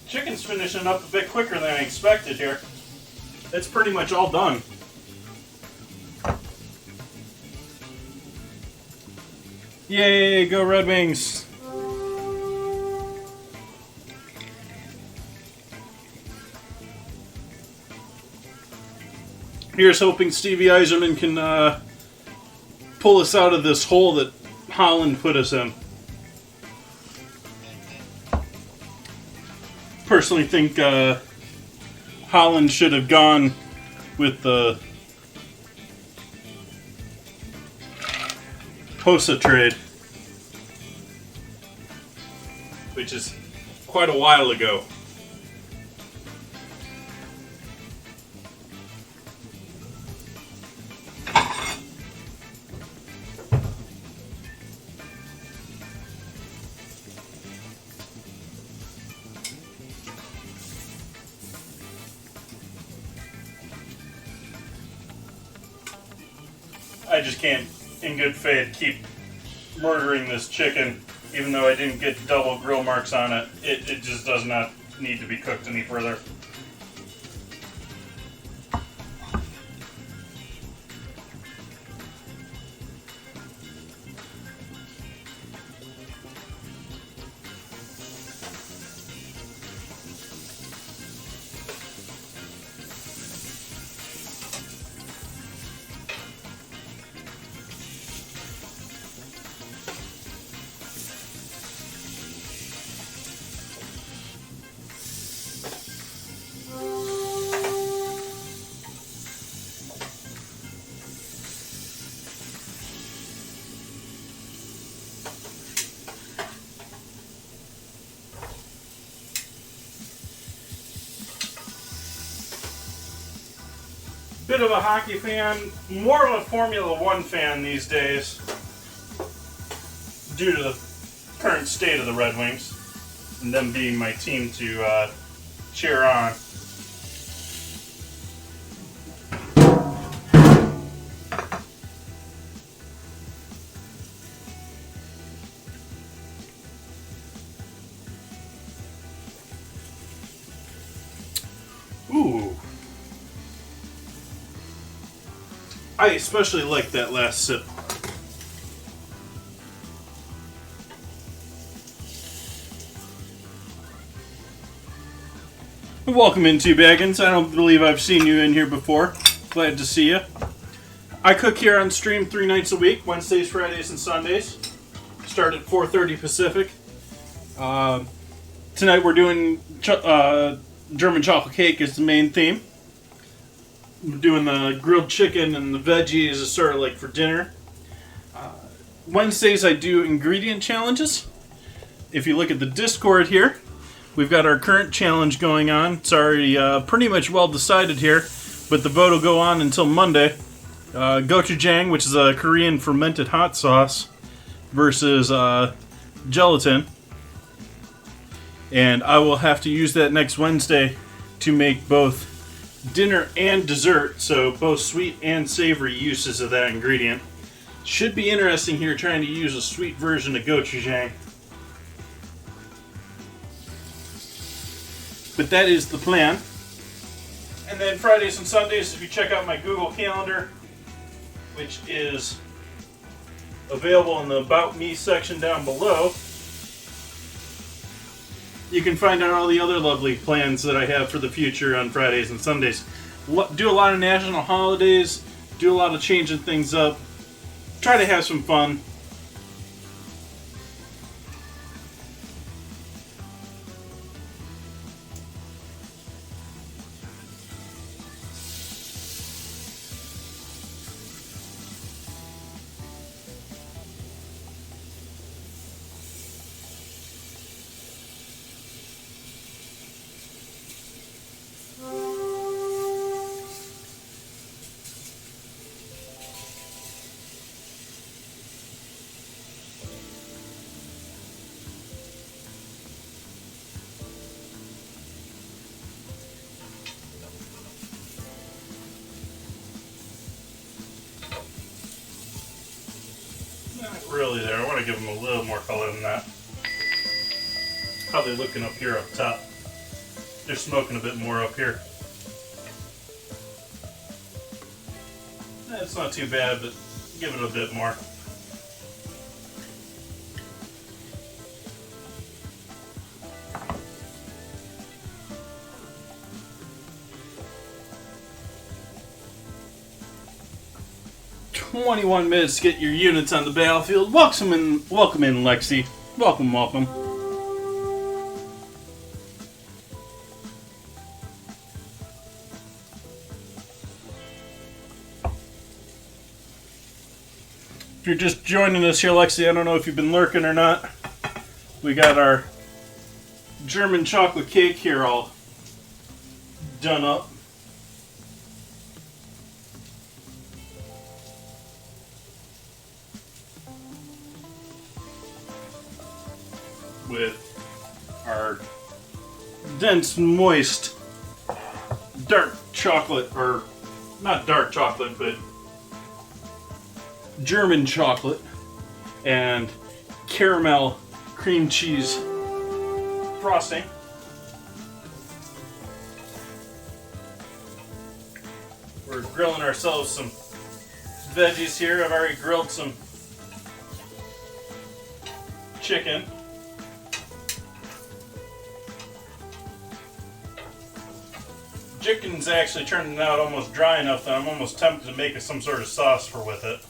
Chicken's finishing up a bit quicker than I expected here. It's pretty much all done. Yay, go Red Wings! Here's hoping Stevie Eiserman can pull us out of this hole that Holland put us in. Personally think Holland should have gone with the Hosa trade, which is quite a while ago. I just can't, in good faith, keep murdering this chicken, even though I didn't get double grill marks on it. It just does not need to be cooked any further. Bit of a hockey fan, more of a Formula One fan these days, due to the current state of the Red Wings, and them being my team to cheer on. Ooh. I especially like that last sip. Welcome in, Two Baggins. I don't believe I've seen you in here before. Glad to see you. I cook here on stream 3 nights a week, Wednesdays, Fridays, and Sundays. Start at 4:30 Pacific. Tonight we're doing German chocolate cake is the main theme. We're doing the grilled chicken and the veggies is sort of like for dinner. Wednesdays I do ingredient challenges. If you look at the Discord here, we've got our current challenge going on. It's already pretty much well decided here, but the vote will go on until Monday. Gochujang, which is a Korean fermented hot sauce, versus gelatin. And I will have to use that next Wednesday to make both dinner and dessert, so both sweet and savory uses of that ingredient. Should be interesting here trying to use a sweet version of gochujang. But that is the plan. And then Fridays and Sundays, if you check out my Google Calendar, which is available in the About Me section down below, you can find out all the other lovely plans that I have for the future on Fridays and Sundays. Do a lot of national holidays, do a lot of changing things up, try to have some fun. Not really there. I want to give them a little more color than that. How they looking up here up top? They're smoking a bit more up here. It's not too bad, but give it a bit more. "21 minutes to get your units on the battlefield. Welcome in, Lexi. Welcome. If you're just joining us here, Lexi, I don't know if you've been lurking or not. We got our German chocolate cake here all done up. With our dense, moist, dark chocolate, or not dark chocolate, but German chocolate, and caramel cream cheese frosting. We're grilling ourselves some veggies here. I've already grilled some chicken. Chicken's actually turning out almost dry enough that I'm almost tempted to make some sort of sauce for with it.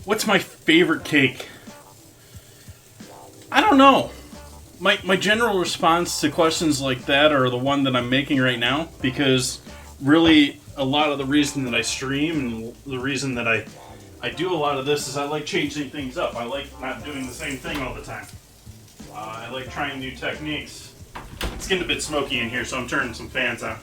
What's my favorite cake? I don't know. My general response to questions like that are the one that I'm making right now, because really a lot of the reason that I stream and the reason that I do a lot of this is I like changing things up. I like not doing the same thing all the time. I like trying new techniques. It's getting a bit smoky in here, so I'm turning some fans on.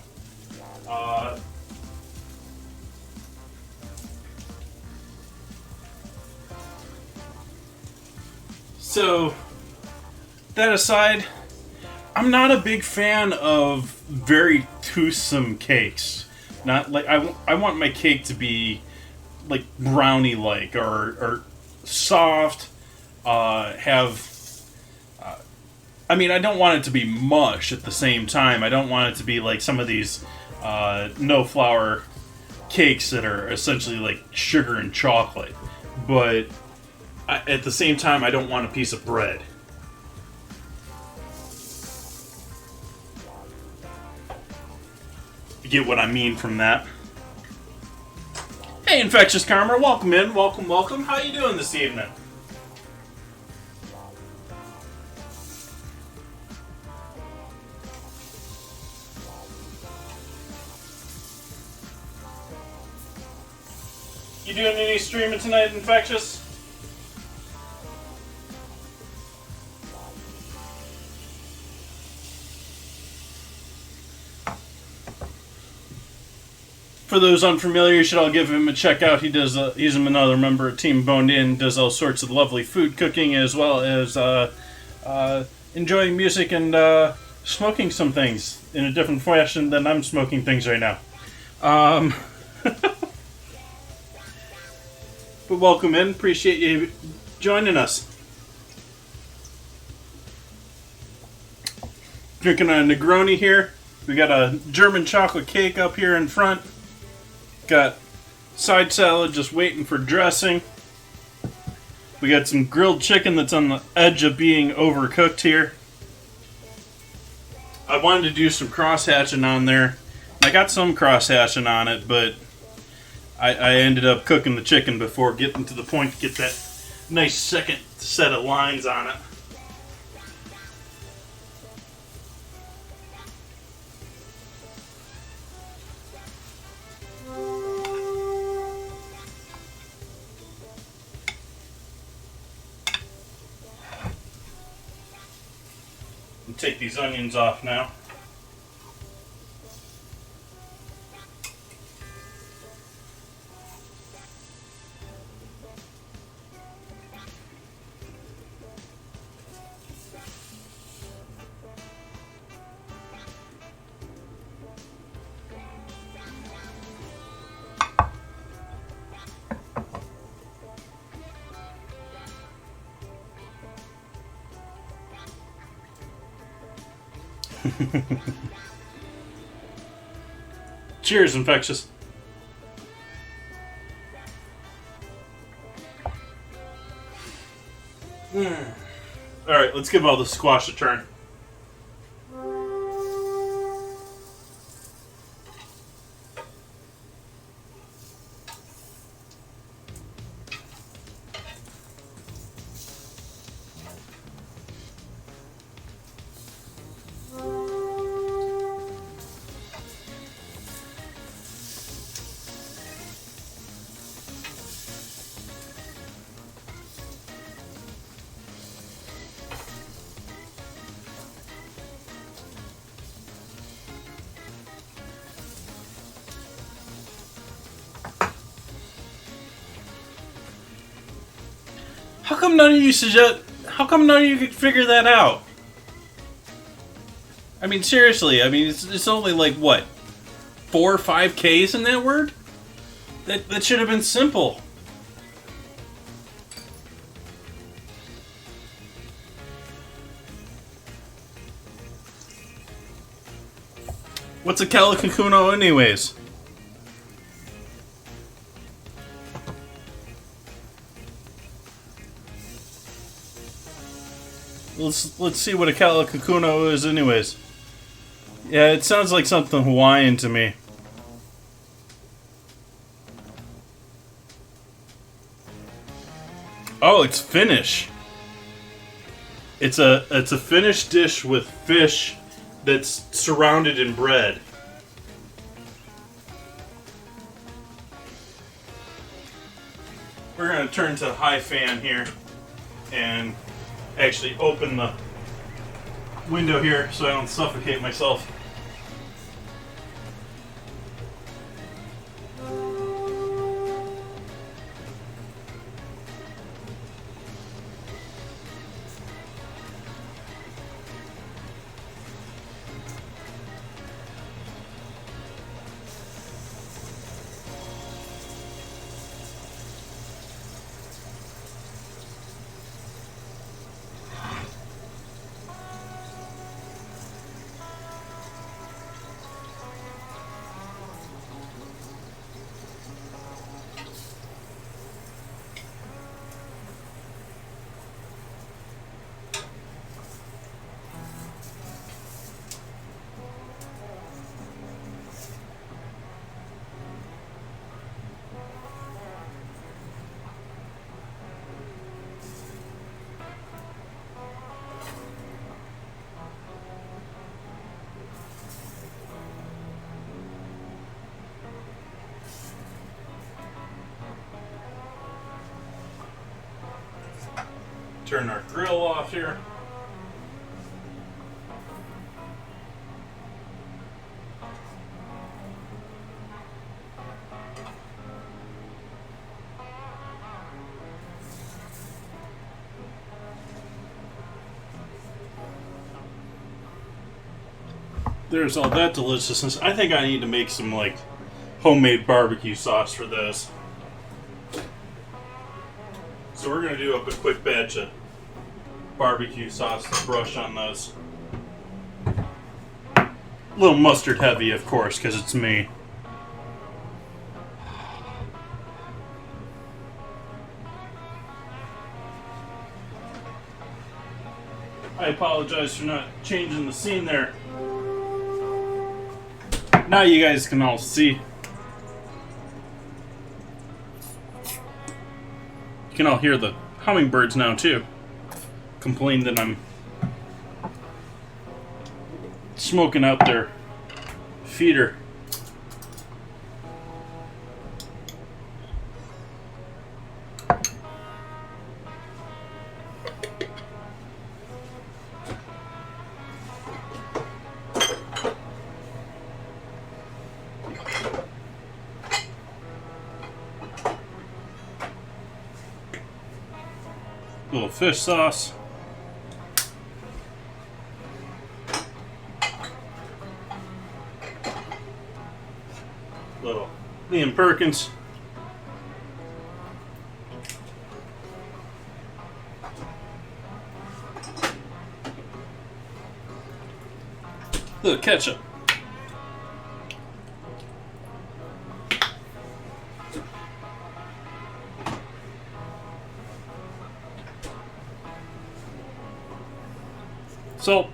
So, that aside, I'm not a big fan of very toothsome cakes. Not like I want my cake to be like brownie-like or soft. I mean, I don't want it to be mush at the same time. I don't want it to be like some of these no flour cakes that are essentially like sugar and chocolate, but at the same time, I don't want a piece of bread. You get what I mean from that? Hey, Infectious Karma, welcome in, welcome. How you doing this evening? You doing any streaming tonight, Infectious? For those unfamiliar, you should all give him a check out. He's another member of Team Boned In, does all sorts of lovely food cooking, as well as enjoying music and smoking some things in a different fashion than I'm smoking things right now. But welcome in. Appreciate you joining us. Drinking a Negroni here. We got a German chocolate cake up here in front. Got side salad just waiting for dressing. We got some grilled chicken that's on the edge of being overcooked here. I wanted to do some cross-hatching on there. I got some cross-hatching on it, but I ended up cooking the chicken before getting to the point to get that nice second set of lines on it. Take these onions off now. Cheers, Infectious. Alright, let's give all the squash a turn. How come none of you could figure that out? I mean, seriously, it's only like, what, 4 or 5 Ks in that word? That should have been simple. What's a calicacuno anyways? Let's see what a calicacuno is anyways. Yeah, it sounds like something Hawaiian to me. Oh, it's Finnish. It's a Finnish dish with fish that's surrounded in bread. We're gonna turn to high fan here and actually open the window here so I don't suffocate myself. Turn our grill off here. there's all that deliciousness. I think I need to make some like homemade barbecue sauce for this. So we're gonna do up a quick batch of barbecue sauce to brush on those. A little mustard heavy, of course, because it's me. I apologize for not changing the scene there. Now you guys can all see. You can all hear the hummingbirds now too. Complain that I'm smoking out their feeder. Little fish sauce. Little Liam Perkins. Little ketchup. Salt.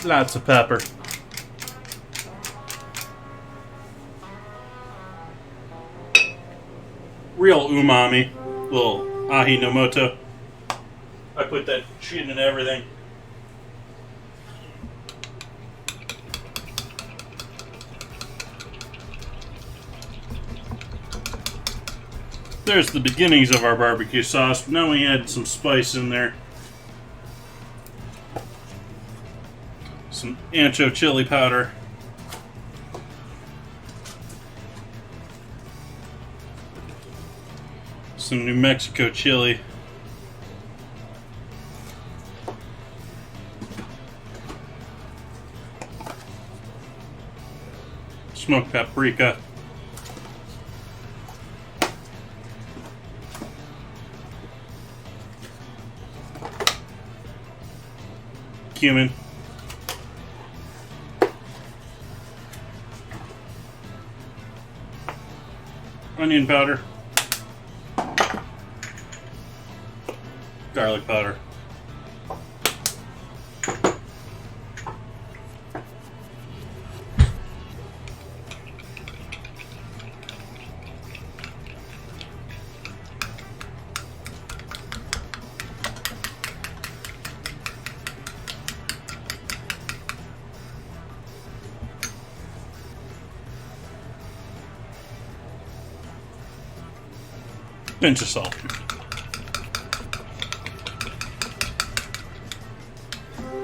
Lots of pepper. Real umami. Little Ajinomoto. I put that shit in everything. There's the beginnings of our barbecue sauce. Now we add some spice in there. Some ancho chili powder. Some New Mexico chili. Smoked paprika. Cumin. Onion powder. Garlic powder. Pinch of salt.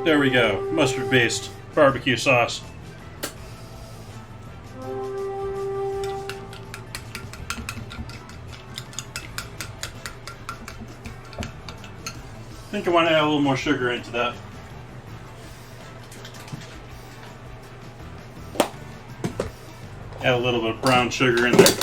There we go. Mustard-based barbecue sauce. I think I want to add a little more sugar into that. Add a little bit of brown sugar in there.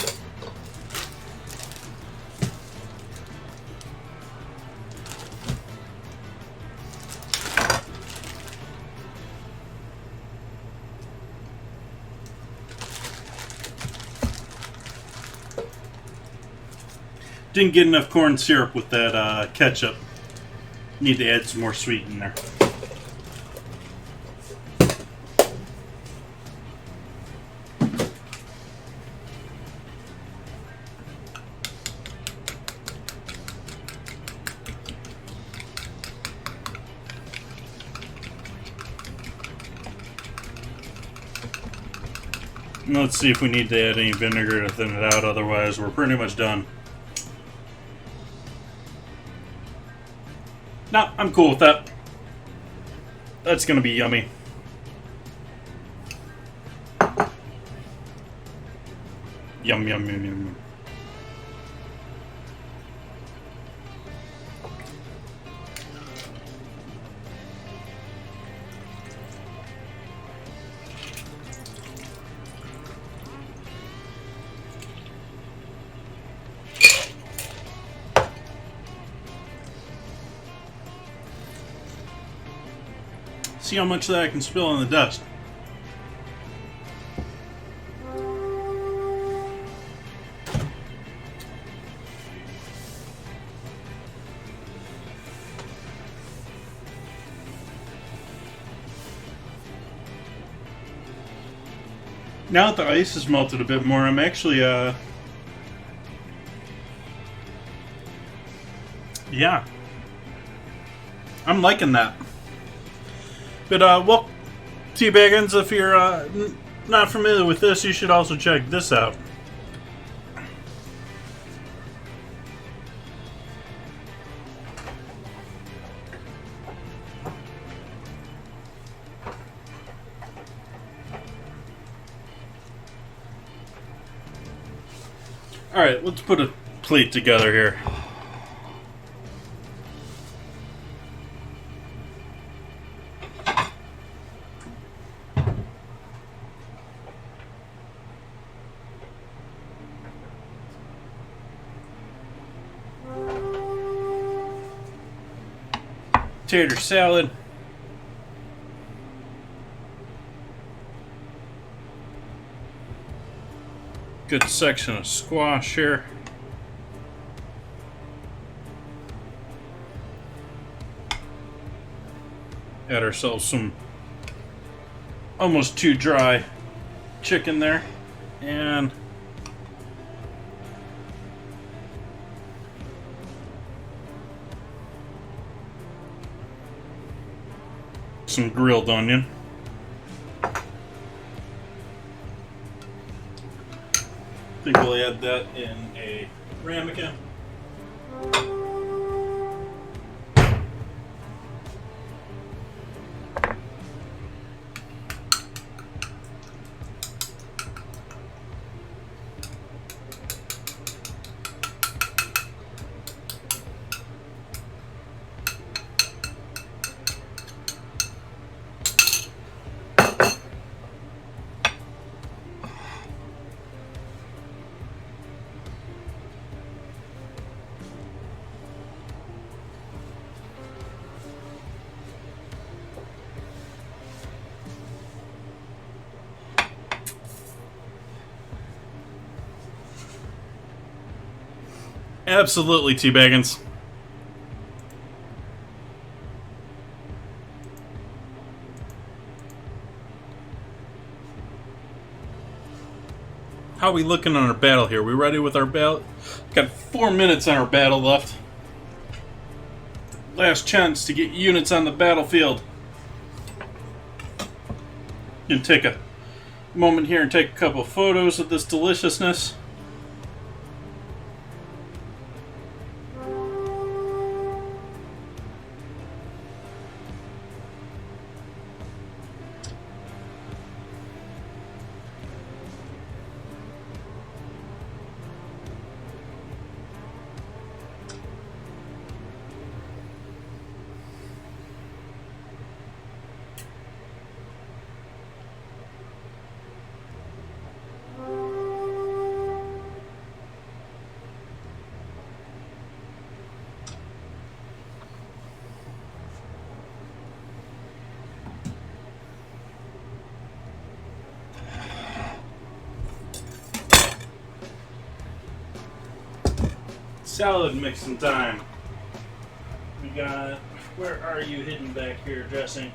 Didn't get enough corn syrup with that ketchup. Need to add some more sweet in there. And let's see if we need to add any vinegar to thin it out, otherwise we're pretty much done. No, I'm cool with that. That's gonna be yummy. Yum, yum, yum, yum. See how much of that I can spill in the dust. Now that the ice has melted a bit more, I'm actually, yeah. I'm liking that. But, well, Teabaggins, if you're not familiar with this, you should also check this out. Alright, let's put a plate together here. Tater salad. Good section of squash here. Add ourselves some almost too dry chicken there. And some grilled onion. I think we'll add that in a ramekin. Absolutely, Teabaggins. How are we looking on our battle here? We ready with our battle? Got 4 minutes on our battle left. Last chance to get units on the battlefield. Gonna take a moment here and take a couple of photos of this deliciousness. Salad mixing time. We got, where are you hidden back here, dressing?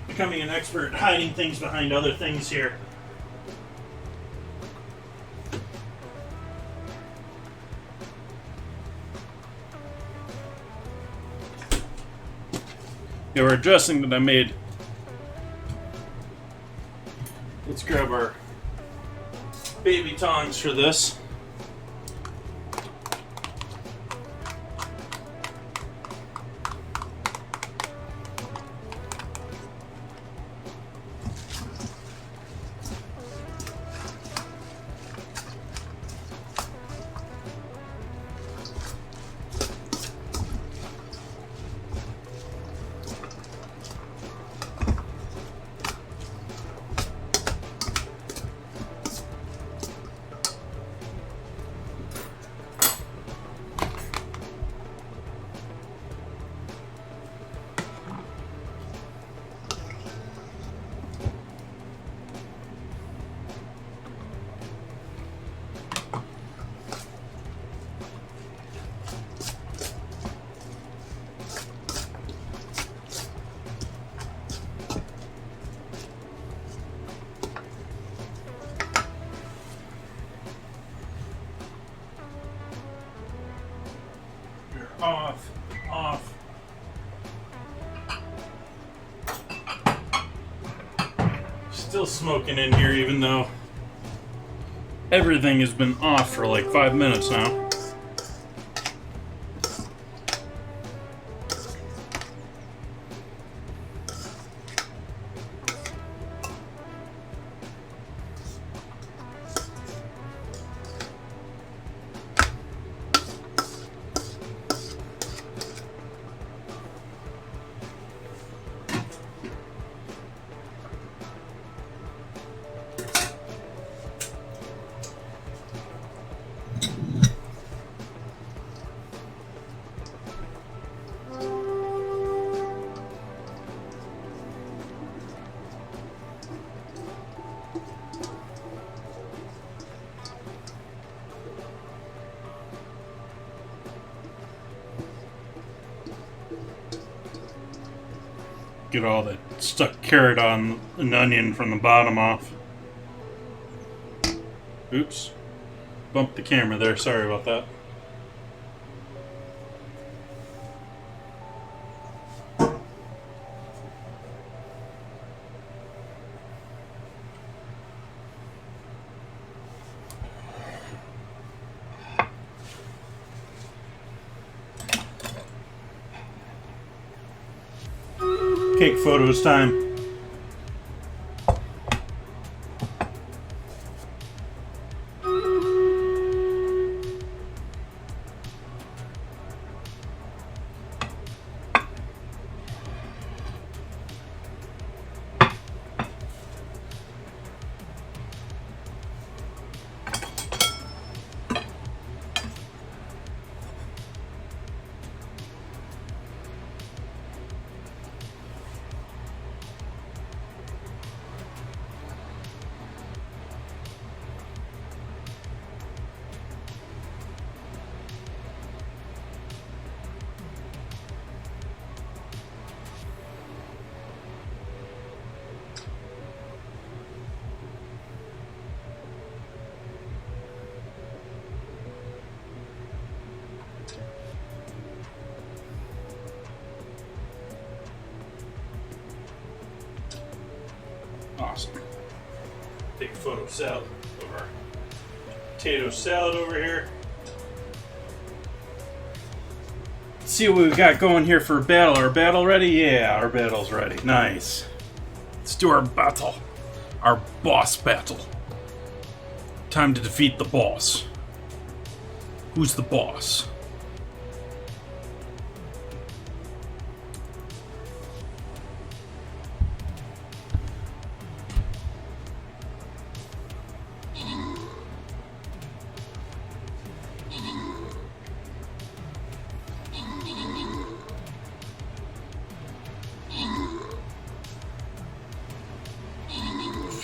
Becoming an expert hiding things behind other things here. Yeah, our dressing that I made. Let's grab our baby tongs for this. off. Still smoking in here, even though everything has been off for like 5 minutes now. Get all that stuck carrot on an onion from the bottom off. Oops. Bumped the camera there. Sorry about that. Cake photos time. Awesome. Take a photo of salad of our potato salad over here. Let's see what we've got going here for a battle. Our battle ready? Yeah, our battle's ready. Nice. Let's do our battle. Our boss battle. Time to defeat the boss. Who's the boss?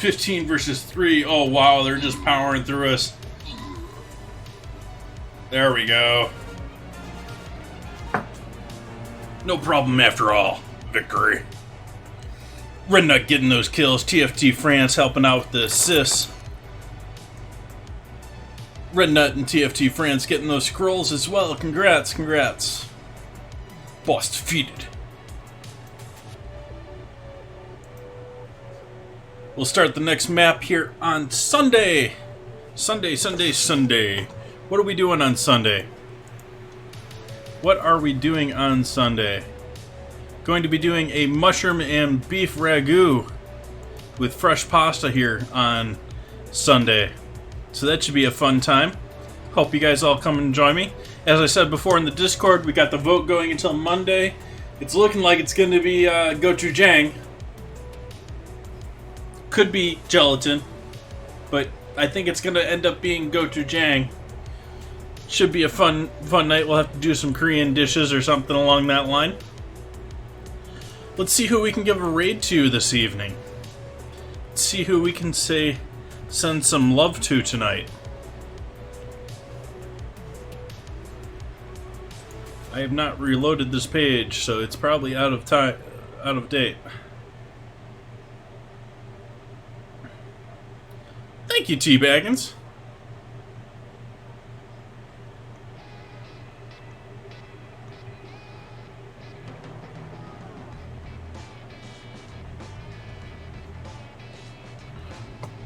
$15 versus 3. Oh wow, they're just powering through us. There we go. No problem after all. Victory. Rednut getting those kills. TFT France helping out with the assists. Rednut and TFT France getting those scrolls as well. Congrats, congrats. Boss defeated. We'll start the next map here on Sunday. Sunday. What are we doing on Sunday? What are we doing on Sunday? Going to be doing a mushroom and beef ragu with fresh pasta here on Sunday. So that should be a fun time. Hope you guys all come and join me. As I said before in the Discord, we got the vote going until Monday. It's looking like it's going to be gochujang. Could be gelatin, but I think it's going to end up being gochujang. Should be a fun night. We'll have to do some Korean dishes or something along that line. Let's see who we can give a raid to this evening. Let's see who we can send some love to tonight. I have not reloaded this page, so it's probably out of date. Thank you, T-Baggins.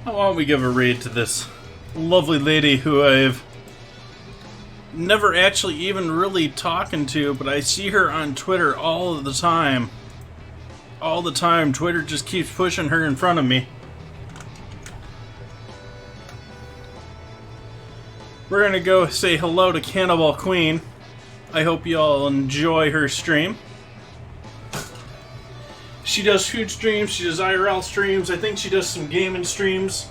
Why don't we give a read to this lovely lady who I've never actually even really talking to, but I see her on Twitter all the time. All the time. Twitter just keeps pushing her in front of me. We're gonna go say hello to Cannibal Queen. I hope you all enjoy her stream. She does food streams, she does IRL streams, I think she does some gaming streams.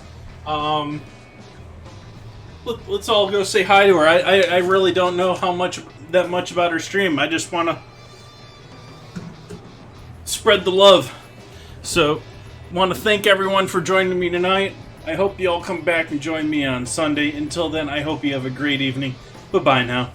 Let's all go say hi to her. I really don't know that much about her stream. I just want to spread the love. So, want to thank everyone for joining me tonight. I hope you all come back and join me on Sunday. Until then, I hope you have a great evening. Bye-bye now.